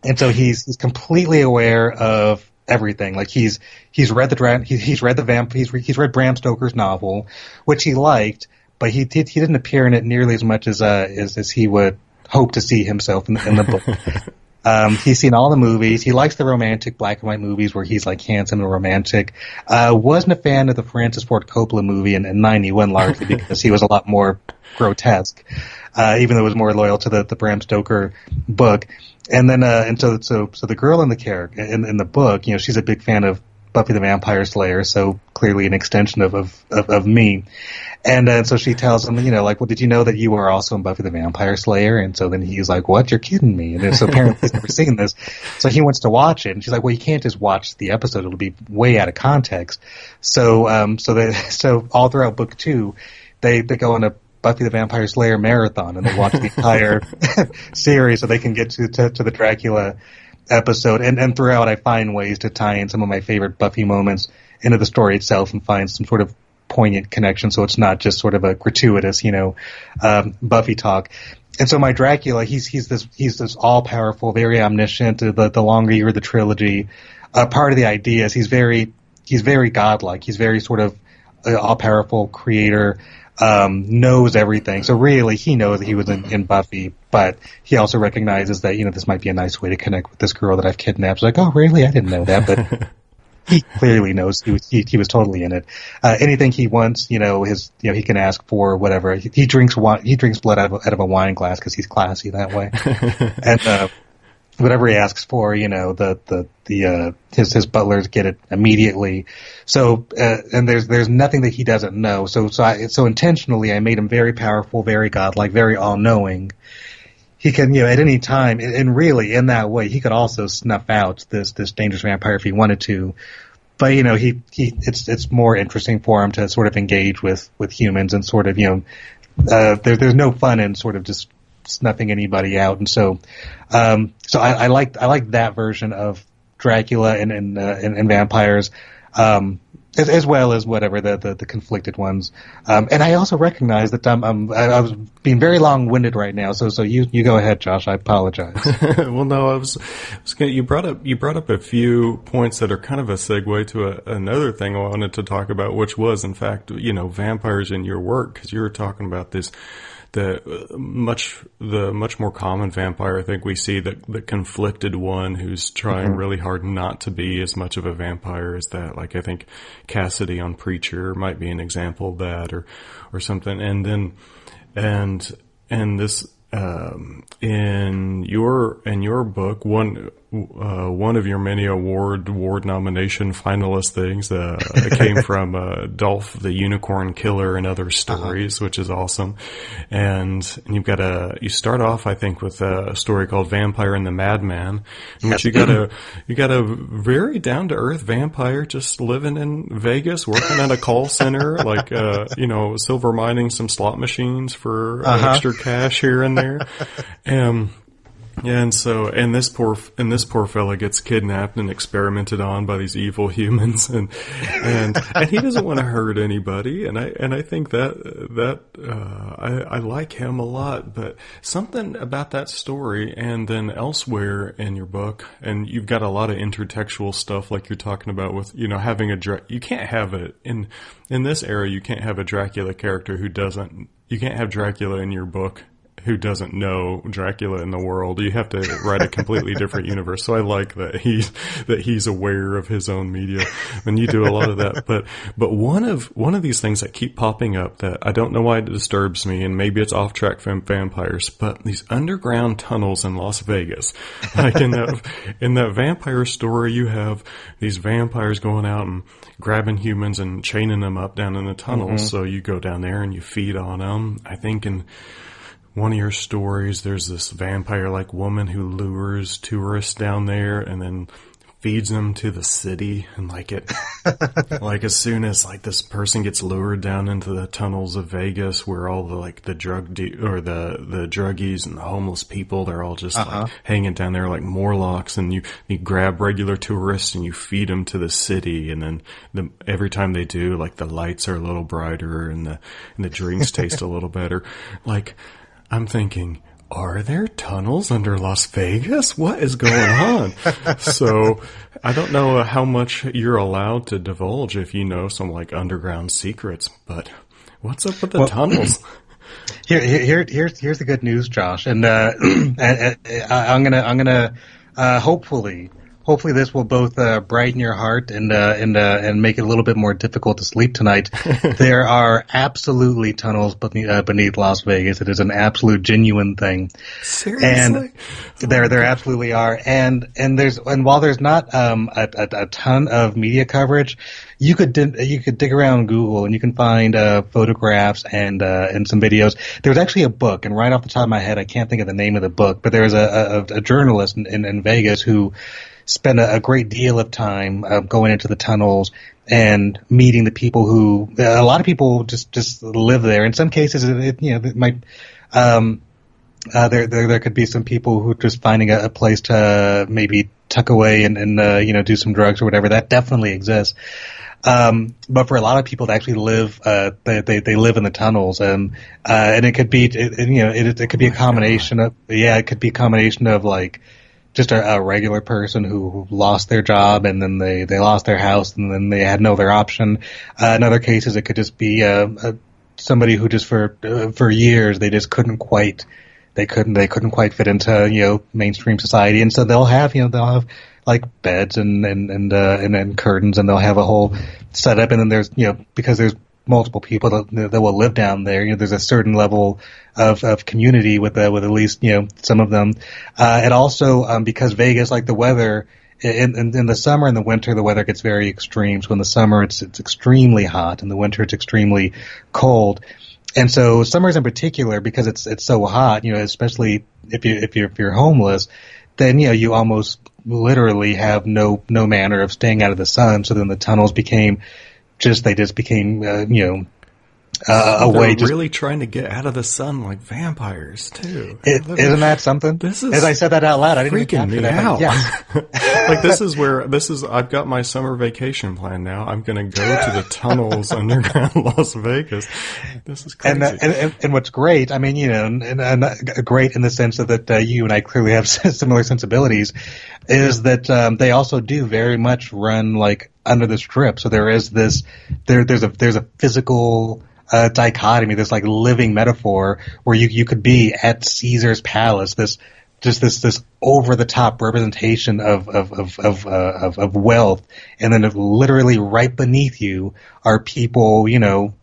Speaker 3: and so he's completely aware of everything. Like he's read Bram Stoker's novel, which he liked, but he didn't appear in it nearly as much as he would hope to see himself in the book. He's seen all the movies. He likes the romantic black and white movies where he's like handsome and romantic. Wasn't a fan of the Francis Ford Coppola movie in 91 largely because he was a lot more grotesque, even though it was more loyal to the Bram Stoker book. And then, so the girl in the book, you know, she's a big fan of Buffy the Vampire Slayer, so clearly an extension of me. And so she tells him, you know, like, well, did you know that you were also in Buffy the Vampire Slayer? And so then he's like, what? You're kidding me. And so apparently he's never seen this. So he wants to watch it. And she's like, well, you can't just watch the episode. It'll be way out of context. So all throughout book 2, they go on a Buffy the Vampire Slayer marathon and they watch the entire series so they can get to the Dracula episode. And throughout I find ways to tie in some of my favorite Buffy moments into the story itself and find some sort of poignant connection, so it's not just sort of a gratuitous, you know, Buffy talk. And so my Dracula, he's this all powerful, very omniscient. The longer you read the trilogy, part of the idea is he's very godlike. He's very sort of all powerful creator, knows everything. So really, he knows that he was in Buffy, but he also recognizes that, you know, this might be a nice way to connect with this girl that I've kidnapped. It's like, oh, really? I didn't know that, but. He clearly knows he was totally in it. Anything he wants, you know, he can ask for whatever. He drinks blood out of a wine glass because he's classy that way. And whatever he asks for, you know, his butlers get it immediately. So and there's nothing that he doesn't know. So intentionally I made him very powerful, very godlike, very all-knowing. He can, you know, at any time, and really in that way, he could also snuff out this dangerous vampire if he wanted to. But, you know, it's more interesting for him to sort of engage with humans and sort of, you know, there's no fun in sort of just snuffing anybody out. And so I like that version of Dracula and vampires, as well as whatever the conflicted ones. And I also recognize that I was being very long-winded right now. So you go ahead, Josh. I apologize.
Speaker 2: Well, no, I was gonna, you brought up a few points that are kind of a segue to another thing I wanted to talk about, which was, in fact, you know, vampires in your work, because you were talking about this. The much more common vampire, I think we see the conflicted one who's trying really hard not to be as much of a vampire as that. Like, I think Cassidy on Preacher might be an example of that, or something. And then, and this, in your book, one of your many award nomination finalist things came from Dolph the Unicorn Killer and Other Stories, which is awesome. And you start off, I think, with a story called Vampire and the Madman, in which you got a very down to earth vampire just living in Vegas, working at a call center, like you know, silver mining some slot machines for extra cash here and there. And this poor fella gets kidnapped and experimented on by these evil humans, and he doesn't want to hurt anybody, and I think that I like him a lot, but something about that story, and then elsewhere in your book, and you've got a lot of intertextual stuff like you're talking about with, you know, having you can't have it in this era, you can't have a Dracula character you can't have Dracula in your book who doesn't know Dracula in the world. You have to write a completely different universe. So I like that he's aware of his own media, and you do a lot of that. But one of these things that keep popping up that I don't know why it disturbs me, and maybe it's off track from vampires, but these underground tunnels in Las Vegas. Like in that vampire story, you have these vampires going out and grabbing humans and chaining them up down in the tunnels. So you go down there and you feed on them. I think in one of your stories, there's this vampire-like woman who lures tourists down there and then feeds them to the city. And like as soon as like this person gets lured down into the tunnels of Vegas, where all the drug the druggies and the homeless people, they're all just like hanging down there like Morlocks, and you grab regular tourists and you feed them to the city, and then every time they do, like the lights are a little brighter and the drinks taste a little better. Like, I'm thinking, are there tunnels under Las Vegas? What is going on? So I don't know how much you're allowed to divulge if you know some like underground secrets, but what's up with the tunnels?
Speaker 3: Here's the good news, Josh, and I'm gonna hopefully this will both brighten your heart and make it a little bit more difficult to sleep tonight. There are absolutely tunnels beneath Las Vegas. It is an absolute genuine thing.
Speaker 2: Seriously?
Speaker 3: And there absolutely are. And while there's not a ton of media coverage, you could dig around Google and you can find photographs and some videos. There's actually a book, and right off the top of my head I can't think of the name of the book, but there was a journalist in Vegas who spent a great deal of time going into the tunnels and meeting the people who a lot of people just live there. In some cases, it might there could be some people who are just finding a place to maybe tuck away and do some drugs or whatever. That definitely exists. But for a lot of people that actually live, they live in the tunnels, and it could be, it could be a combination of like just a regular person who lost their job and then they lost their house and then they had no other option. In other cases, it could just be somebody who just for years they just couldn't quite fit into mainstream society, and so they'll have like beds and curtains, and they'll have a whole setup, and then there's because there's multiple people that will live down there. There's a certain level of community with at least some of them. And also because Vegas, like the weather in the summer and the winter, the weather gets very extreme. So in the summer it's extremely hot, in the winter it's extremely cold. And so summers in particular, because it's so hot, especially if you're homeless, then you almost literally have no manner of staying out of the sun. So then the tunnels became a way.
Speaker 2: They're really trying to get out of the sun like vampires too.
Speaker 3: Isn't that something? As I said that out loud, I didn't even capture that.
Speaker 2: Out.
Speaker 3: Yeah.
Speaker 2: Like I've got my summer vacation plan now. I'm going to go to the tunnels underground Las Vegas. This is crazy.
Speaker 3: And what's great, I mean, and great in the sense that you and I clearly have similar sensibilities, is that they also do very much run like under the strip. So there is there's a physical dichotomy, this like living metaphor where you could be at Caesar's palace, this over the top representation of wealth, and then literally right beneath you are people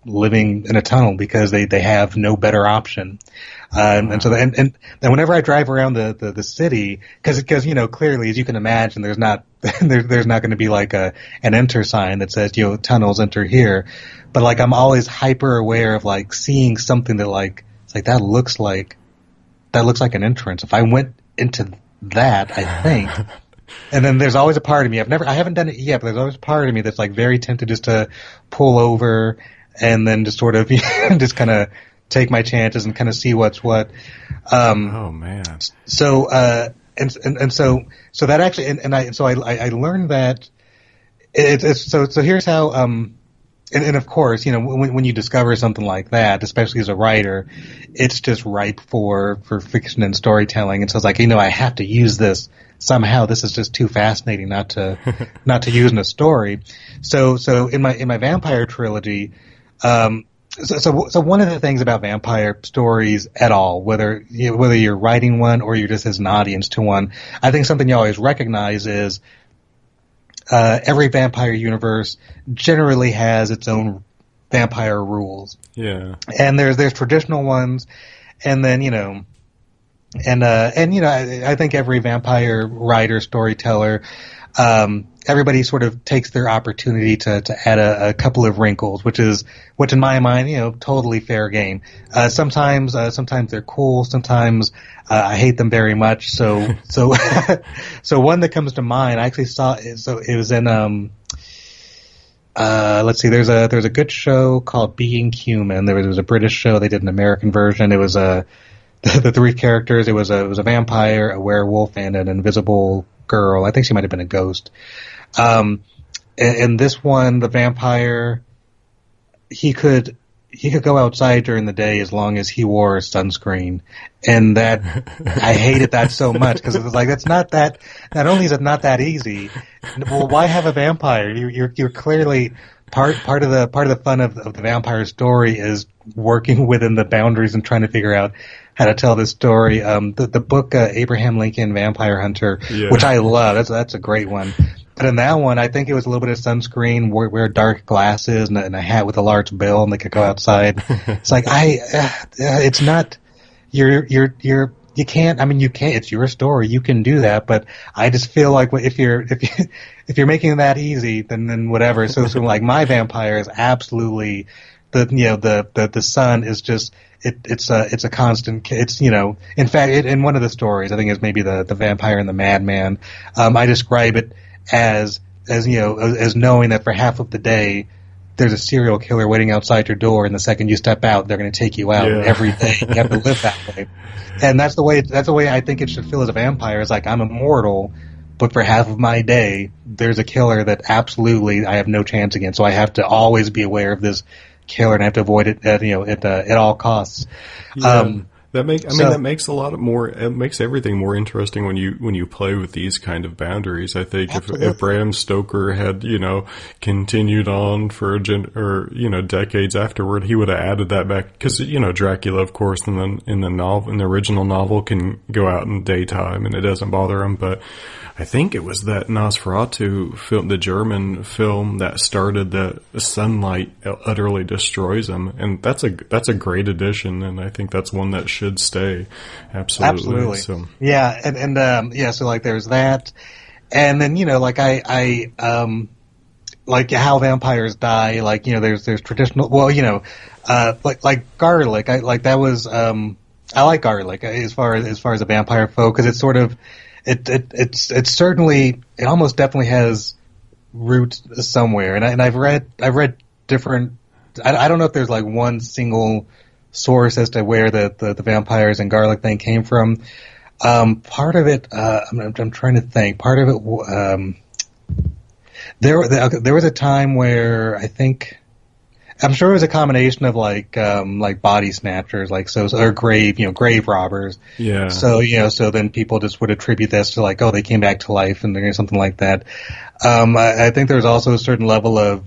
Speaker 3: living in a tunnel because they have no better option. And whenever I drive around the city, because clearly, as you can imagine, there's not going to be like an enter sign that says tunnels enter here, but like I'm always hyper aware of like seeing something that like it's like that looks like an entrance. If I went into that, I think. And then there's always a part of me, I haven't done it yet, but there's always a part of me that's like very tempted just to pull over and then just sort of just kind of take my chances and kind of see what's what.
Speaker 2: Oh man.
Speaker 3: So so that actually, I learned that so here's how, and of course, when you discover something like that, especially as a writer, it's just ripe for fiction and storytelling. And so it's like, I have to use this somehow. This is just too fascinating not to use in a story. So in my vampire trilogy, So one of the things about vampire stories at all, whether you're writing one or you're just as an audience to one, I think something you always recognize is every vampire universe generally has its own vampire rules.
Speaker 2: Yeah.
Speaker 3: And there's traditional ones, and then I think every vampire writer, storyteller, everybody sort of takes their opportunity to add a couple of wrinkles, which in my mind, totally fair game. Sometimes they're cool. Sometimes I hate them very much. So so one that comes to mind, I actually saw. So it was in let's see. There's a good show called Being Human. There was a British show. They did an American version. It was the three characters. It was a vampire, a werewolf, and an invisible girl. I think she might have been a ghost. And this one, the vampire, he could go outside during the day as long as he wore sunscreen, and that I hated that so much because it was like that's not that. Not only is it not that easy, well, why have a vampire? You're clearly part of the fun of the vampire story is working within the boundaries and trying to figure out how to tell this story. The book Abraham Lincoln Vampire Hunter, which I love, that's a great one. But in that one, I think it was a little bit of sunscreen, wear dark glasses, and a hat with a large bill, and they could go outside. It's like it's not you can't. I mean, you can't. It's your story. You can do that. But I just feel like if you're making that easy, then whatever. So like my vampire is absolutely the sun is just. It's a constant. It's in fact in one of the stories I think it's maybe the vampire and the Madman. I describe it as knowing that for half of the day there's a serial killer waiting outside your door, and the second you step out they're going to take you out every day. You have to live that way, and that's the way I think it should feel as a vampire. Is like I'm immortal, but for half of my day there's a killer that absolutely I have no chance against. So I have to always be aware of this killer, and I have to avoid it at all costs.
Speaker 2: Yeah. That makes a lot more. It makes everything more interesting when you play with these kind of boundaries. I think if Bram Stoker had continued on for decades afterward, he would have added that back because Dracula, of course, in the original novel can go out in daytime and it doesn't bother him, but I think it was that Nosferatu film, the German film, that started that sunlight utterly destroys him, and that's a great addition, and I think that's one that should stay. Absolutely. So.
Speaker 3: Yeah, and so like there's that, and then like I like how vampires die, like there's traditional, like garlic. I like that was I like garlic as far as a vampire folk, because it's sort of. It's certainly, it almost definitely has roots somewhere, and I've read different. I don't know if there's like one single source as to where the vampires and garlic thing came from. Part of it, I'm trying to think. Part of it, there was a time where I think. I'm sure it was a combination of like body snatchers, or grave robbers. Yeah. So so then people just would attribute this to like, oh, they came back to life and something like that. I think there's also a certain level of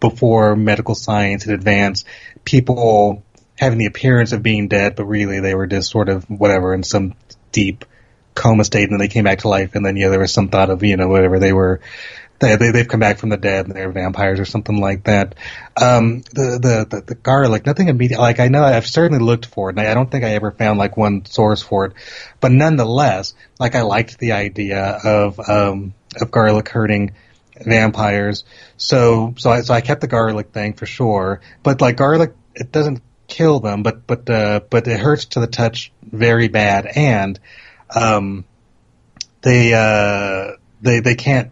Speaker 3: before medical science had advanced, people having the appearance of being dead, but really they were just sort of whatever in some deep coma state, and then they came back to life, and then there was some thought of whatever they were. They've come back from the dead and they're vampires or something like that. The garlic, nothing immediate. Like I know I've certainly looked for it, and I don't think I ever found like one source for it. But nonetheless, like I liked the idea of garlic hurting vampires. So I kept the garlic thing for sure. But like garlic, it doesn't kill them, but it hurts to the touch very bad, and they can't.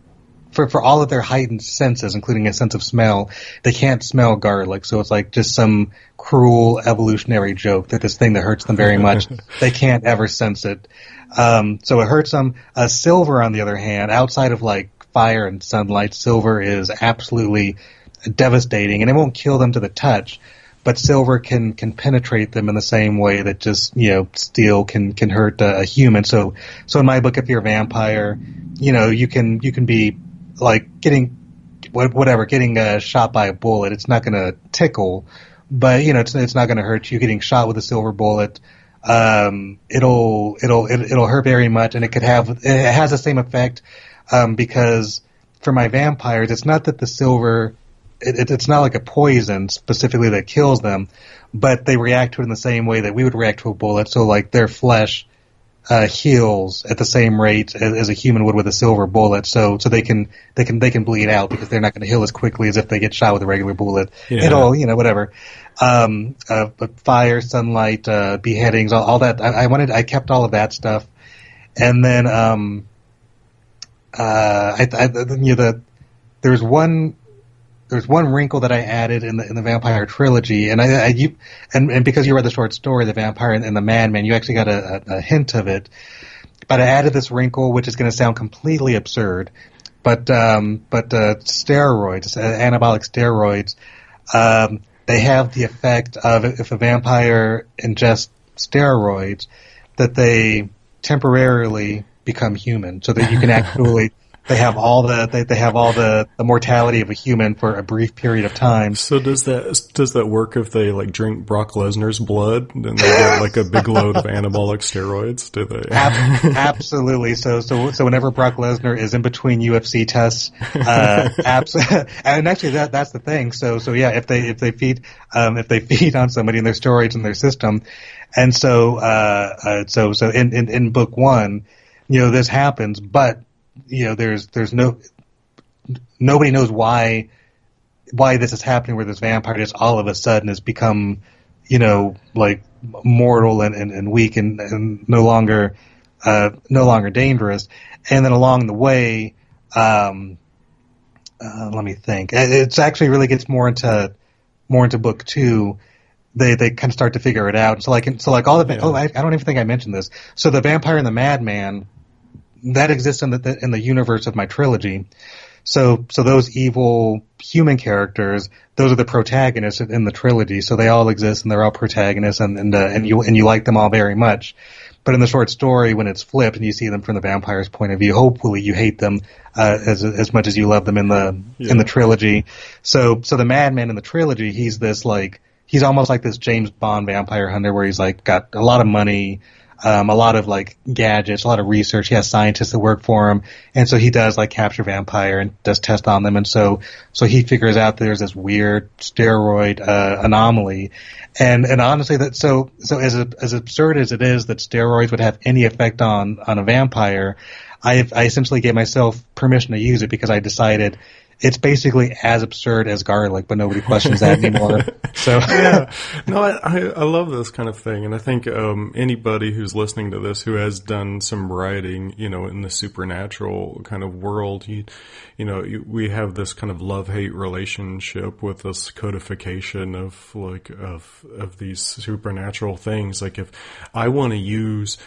Speaker 3: For all of their heightened senses, including a sense of smell, they can't smell garlic. So it's like just some cruel evolutionary joke that this thing that hurts them very much, they can't ever sense it. So it hurts them. Silver, on the other hand, outside of like fire and sunlight, silver is absolutely devastating, and it won't kill them to the touch. But silver can penetrate them in the same way that just steel can hurt a human. So in my book, if you're a vampire, you can be like getting whatever, getting shot by a bullet, it's not going to tickle, but it's not going to hurt you. Getting shot with a silver bullet, it'll hurt very much, and it has the same effect, because for my vampires, it's not that the silver, it's not like a poison specifically that kills them, but they react to it in the same way that we would react to a bullet. So like their flesh heals at the same rate as a human would with a silver bullet, so they can bleed out because they're not going to heal as quickly as if they get shot with a regular bullet.
Speaker 2: Yeah.
Speaker 3: It'll, whatever. But fire, sunlight, beheadings, all that. I kept all of that stuff, and then there's one wrinkle that I added in the Vampire trilogy, and because you read the short story, The Vampire and the Madman, you actually got a hint of it. But I added this wrinkle, which is going to sound completely absurd, but steroids, anabolic steroids, they have the effect of, if a vampire ingests steroids, that they temporarily become human, so that you can actually. They have all the mortality of a human for a brief period of time.
Speaker 2: So does that work if they like drink Brock Lesnar's blood and they get like a big load of anabolic steroids? Do they?
Speaker 3: Absolutely. So whenever Brock Lesnar is in between UFC tests, and actually that's the thing. So yeah, if they feed on somebody and there's steroids in their system, and so in book one, this happens, but there's nobody knows why this is happening, where this vampire just all of a sudden has become, like mortal and weak and no longer dangerous. And then along the way, let me think. It's actually really gets more into book two. They kind of start to figure it out. So like all the I don't even think I mentioned this. So the Vampire and the Madman, that exists in the universe of my trilogy. So those evil human characters, those are the protagonists in the trilogy. So they all exist and they're all protagonists, and you like them all very much. But in the short story, when it's flipped and you see them from the vampire's point of view, hopefully you hate them as much as you love them in the trilogy. So the Madman in the trilogy, he's almost like this James Bond vampire hunter, where he's like got a lot of money, a lot of like gadgets, a lot of research. He has scientists that work for him, and so he does like capture vampire and does tests on them. And so he figures out that there's this weird steroid anomaly, and honestly, that so as absurd as it is that steroids would have any effect on a vampire, I essentially gave myself permission to use it because I decided it's basically as absurd as garlic, but nobody questions that anymore. So
Speaker 2: yeah, no, I love this kind of thing, and I think anybody who's listening to this who has done some writing, in the supernatural kind of world, we have this kind of love-hate relationship with this codification of these supernatural things. Like if I want to use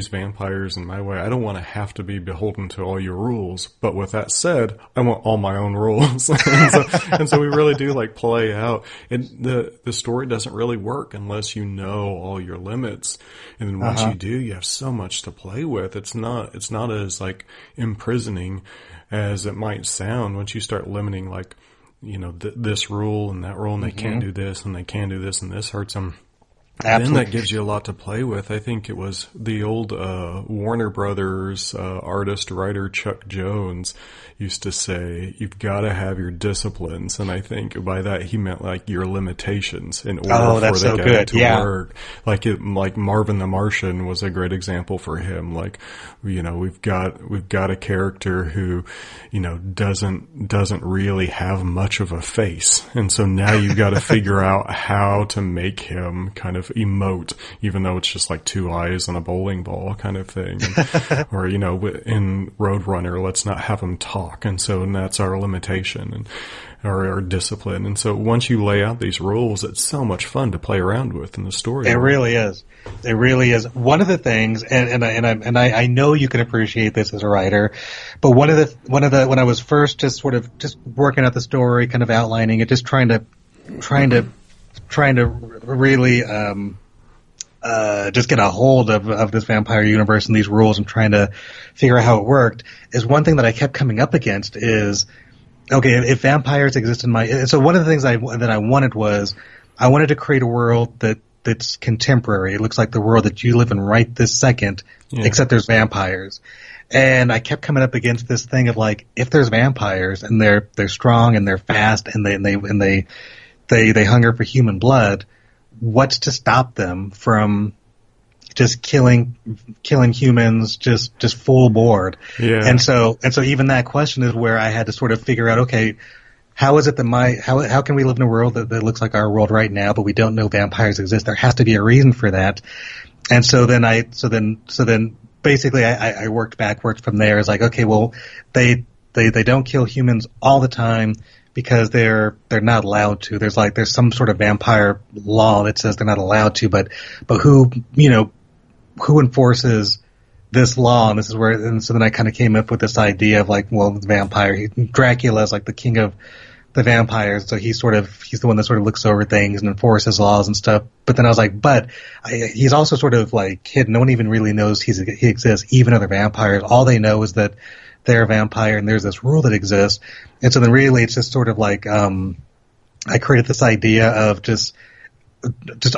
Speaker 2: vampires in my way, I don't want to have to be beholden to all your rules. But with that said, I want all my own rules. and so we really do like play out. And the story doesn't really work unless you know all your limits. And then once you do, you have so much to play with. It's not as like imprisoning as it might sound once you start limiting, like, this rule and that rule, and they can't do this and they can do this and this hurts them.
Speaker 3: Absolutely.
Speaker 2: Then that gives you a lot to play with. I think it was the old Warner Brothers artist-writer Chuck Jones used to say, you've got to have your disciplines. And I think by that he meant like your limitations in order for the guy to work. Like Marvin the Martian was a great example for him. Like, we've got a character who, doesn't really have much of a face. And so now you've got to figure out how to make him kind of emote, even though it's just like two eyes and a bowling ball kind of thing. Or, in Roadrunner, let's not have him talk. And so that's our limitation and our discipline. And so once you lay out these rules, it's so much fun to play around with in the story.
Speaker 3: It really is. It really is. One of the things, and I know you can appreciate this as a writer, but one of the when I was first just working out the story, kind of outlining it, just trying to really just get a hold of this vampire universe and these rules and trying to figure out how it worked, is one thing that I kept coming up against is okay, if vampires exist in my, so one of the things that I wanted was, I wanted to create a world that's contemporary. It looks like the world that you live in right this second, except there's vampires. And I kept coming up against this thing of like, if there's vampires and they're strong and they're fast and they hunger for human blood, what's to stop them from just killing humans just full board?
Speaker 2: Yeah.
Speaker 3: And so even that question is where I had to sort of figure out, okay, how is it that how can we live in a world that looks like our world right now, but we don't know vampires exist? There has to be a reason for that. And so then basically I worked backwards from there. It's like, okay, well, they don't kill humans all the time because they're not allowed to. There's some sort of vampire law that says they're not allowed to, but who enforces this law? And this is where, and so then I kind of came up with this idea of like, well, the vampire, Dracula is like the king of the vampires, so he's the one that sort of looks over things and enforces laws and stuff. But then I was like, he's also sort of like hidden. No one even really knows he exists, even other vampires. All they know is that they're a vampire and there's this rule that exists. And so then really it's just sort of like, I created this idea of just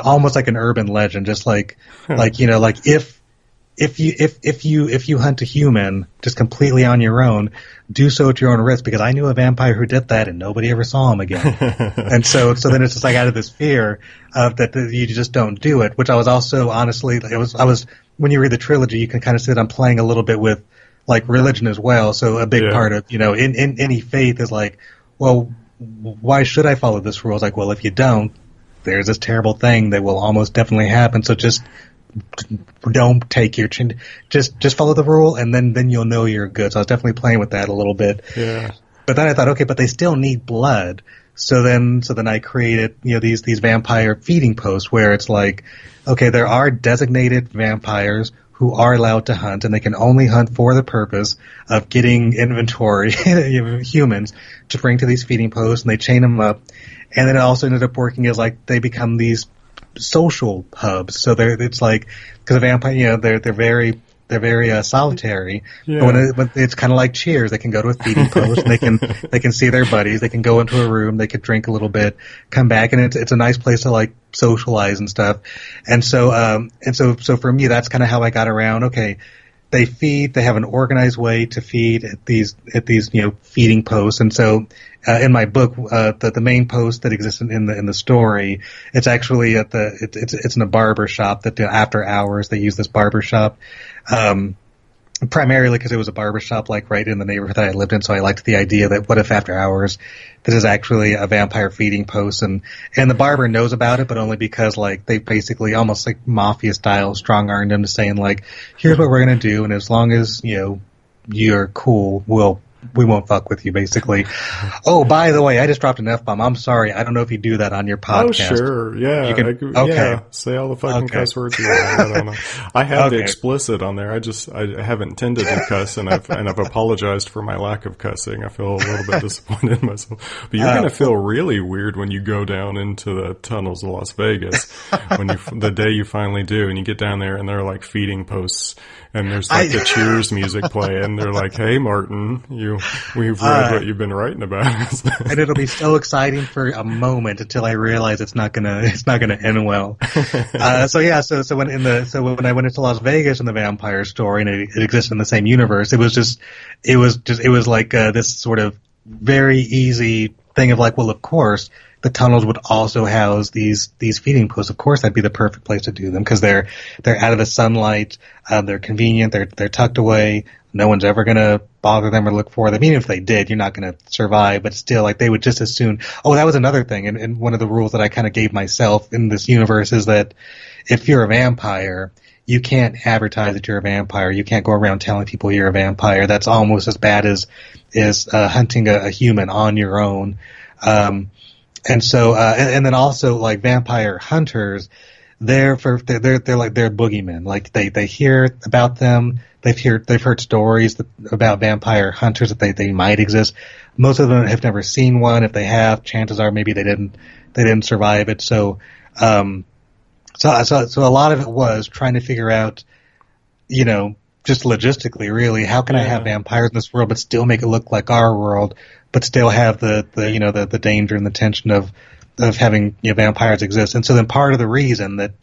Speaker 3: almost like an urban legend, just like, like if you hunt a human just completely on your own, do so at your own risk, because I knew a vampire who did that and nobody ever saw him again. And so then it's just like out of this fear of that you just don't do it, which I was also honestly, when you read the trilogy, you can kind of see that I'm playing a little bit with like religion as well. So a big part of, in any faith is like, well, why should I follow this rule? It's like, well, if you don't, there's this terrible thing that will almost definitely happen. So just don't take your chin. Just follow the rule, and then you'll know you're good. So I was definitely playing with that a little bit.
Speaker 2: Yeah.
Speaker 3: But then I thought, okay, but they still need blood. So then I created, these vampire feeding posts where it's like, okay, there are designated vampires who are allowed to hunt, and they can only hunt for the purpose of getting inventory, humans, to bring to these feeding posts, and they chain them up. And then it also ended up working as like they become these social hubs. So it's like, because a vampire, they're very solitary. Yeah. But it's kind of like Cheers. They can go to a feeding post and they can see their buddies. They can go into a room. They could drink a little bit, come back, and it's a nice place to like socialize and stuff. And so for me, that's kind of how I got around. Okay, they feed. They have an organized way to feed at these feeding posts. And so in my book, the main post that exists in the story, it's actually it's in a barber shop that after hours they use this barber shop. Primarily because it was a barbershop like right in the neighborhood that I lived in, so I liked the idea that what if after hours this is actually a vampire feeding post, and the barber knows about it, but only because like they basically almost like mafia style strong-armed him to saying like, here's what we're gonna do, and as long as you're cool, we won't fuck with you, basically. Oh, by the way, I just dropped an F-bomb. I'm sorry. I don't know if you do that on your podcast.
Speaker 2: Oh, sure. Yeah.
Speaker 3: Okay.
Speaker 2: Yeah. Say all the fucking cuss words you want. I don't know. I have the explicit on there. I haven't intended to cuss, and I've apologized for my lack of cussing. I feel a little bit disappointed in myself. But you're going to feel really weird when you go down into the tunnels of Las Vegas, the day you finally do, and you get down there and they're like feeding posts, and there's like the Cheers music playing. They're like, "Hey, Martin, we've read what you've been writing about."
Speaker 3: And it'll be so exciting for a moment until I realize it's not gonna end well. So when I went into Las Vegas in the vampire story, and it existed in the same universe, it was like this sort of very easy thing of like, well, of course the tunnels would also house these feeding posts. Of course, that'd be the perfect place to do them because they're out of the sunlight. They're convenient. They're tucked away. No one's ever gonna bother them or look for them. Even if they did, you're not gonna survive. But still, like they would just as soon. Oh, that was another thing. And one of the rules that I kind of gave myself in this universe is that if you're a vampire, you can't advertise that you're a vampire. You can't go around telling people you're a vampire. That's almost as bad as hunting a human on your own. And then also like vampire hunters, they're boogeymen. Like they hear about them. They've heard stories about vampire hunters that they might exist. Most of them have never seen one. If they have, chances are maybe they didn't survive it. So a lot of it was trying to figure out, just logistically, really, how can I have vampires in this world but still make it look like our world, but still have the danger and the tension of having vampires exist. And so then part of the reason that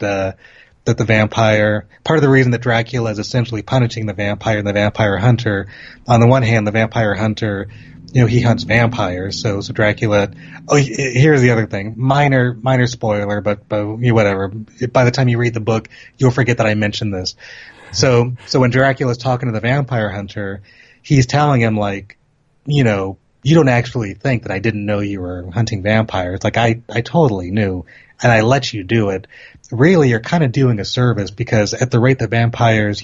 Speaker 3: Dracula is essentially punishing the vampire and the vampire hunter. On the one hand, the vampire hunter, he hunts vampires. So Dracula. Oh, here's the other thing. Minor spoiler, but whatever. By the time you read the book, you'll forget that I mentioned this. So when Dracula's talking to the vampire hunter, he's telling him you don't actually think that I didn't know you were hunting vampires. Like I totally knew, and I let you do it. Really, you're kind of doing a service, because at the rate that vampires,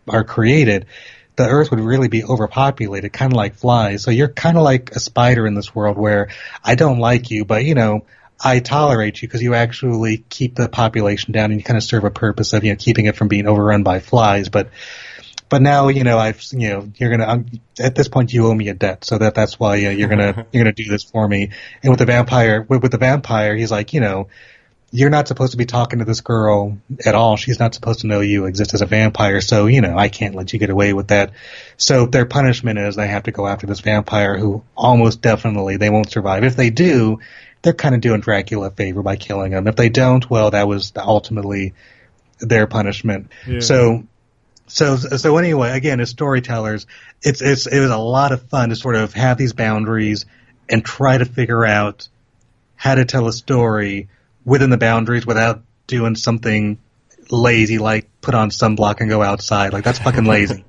Speaker 3: are created, the earth would really be overpopulated, kind of like flies. So you're kind of like a spider in this world where I don't like you, but I tolerate you because you actually keep the population down and you kind of serve a purpose of, keeping it from being overrun by flies. But now, you're gonna, at this point you owe me a debt. So that's why, you're gonna do this for me. And with the vampire, he's like, you're not supposed to be talking to this girl at all. She's not supposed to know you exist as a vampire. So, I can't let you get away with that. So their punishment is they have to go after this vampire who almost definitely they won't survive. If they do, they're kind of doing Dracula a favor by killing him. If they don't, well, that was ultimately their punishment. Yeah. So anyway, again, as storytellers, it was a lot of fun to sort of have these boundaries and try to figure out how to tell a story within the boundaries without doing something lazy like put on sunblock and go outside. Like, that's fucking lazy.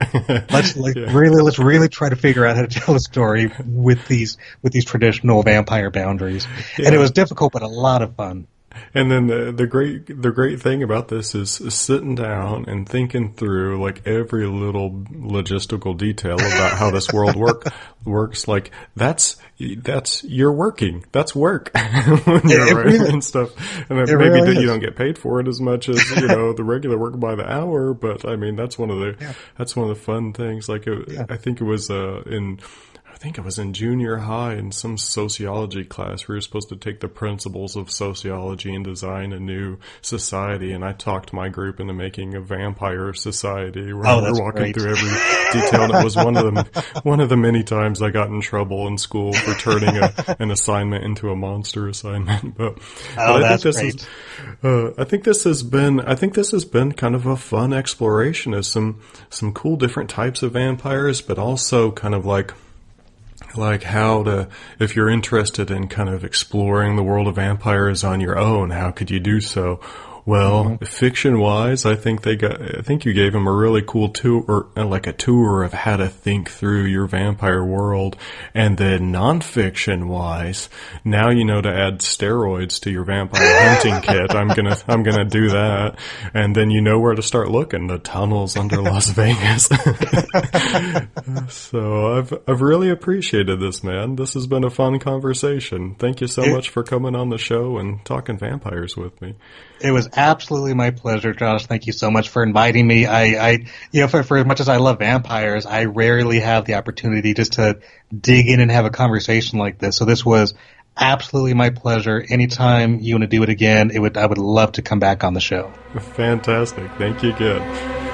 Speaker 3: Let's really try to figure out how to tell a story with these traditional vampire boundaries. Yeah. And it was difficult, but a lot of fun.
Speaker 2: And then the great thing about this is sitting down and thinking through every little logistical detail about how this world works. Like that's you're working. That's work when you're writing and stuff. And maybe really you don't get paid for it as much as the regular work by the hour. But I mean that's one of the fun things. I think it was in junior high in some sociology class. We were supposed to take the principles of sociology and design a new society. And I talked my group into making a vampire society where we were walking through every detail. And it was one of the many times I got in trouble in school for turning an assignment into a monster assignment. But I think this has been kind of a fun exploration of some cool different types of vampires, but also kind of like how to, if you're interested in kind of exploring the world of vampires on your own, how could you do so? Well, fiction-wise, I think you gave him a really cool tour, a tour of how to think through your vampire world. And then non-fiction-wise, now you know to add steroids to your vampire hunting kit. I'm gonna do that. And then you know where to start looking, the tunnels under Las Vegas. So I've really appreciated this, man. This has been a fun conversation. Thank you so much for coming on the show and talking vampires with me.
Speaker 3: It was absolutely my pleasure, Josh. Thank you so much for inviting me. For as much as I love vampires, I rarely have the opportunity just to dig in and have a conversation like this. So this was absolutely my pleasure. Anytime you want to do it again, I would love to come back on the show.
Speaker 2: Fantastic. Thank you again.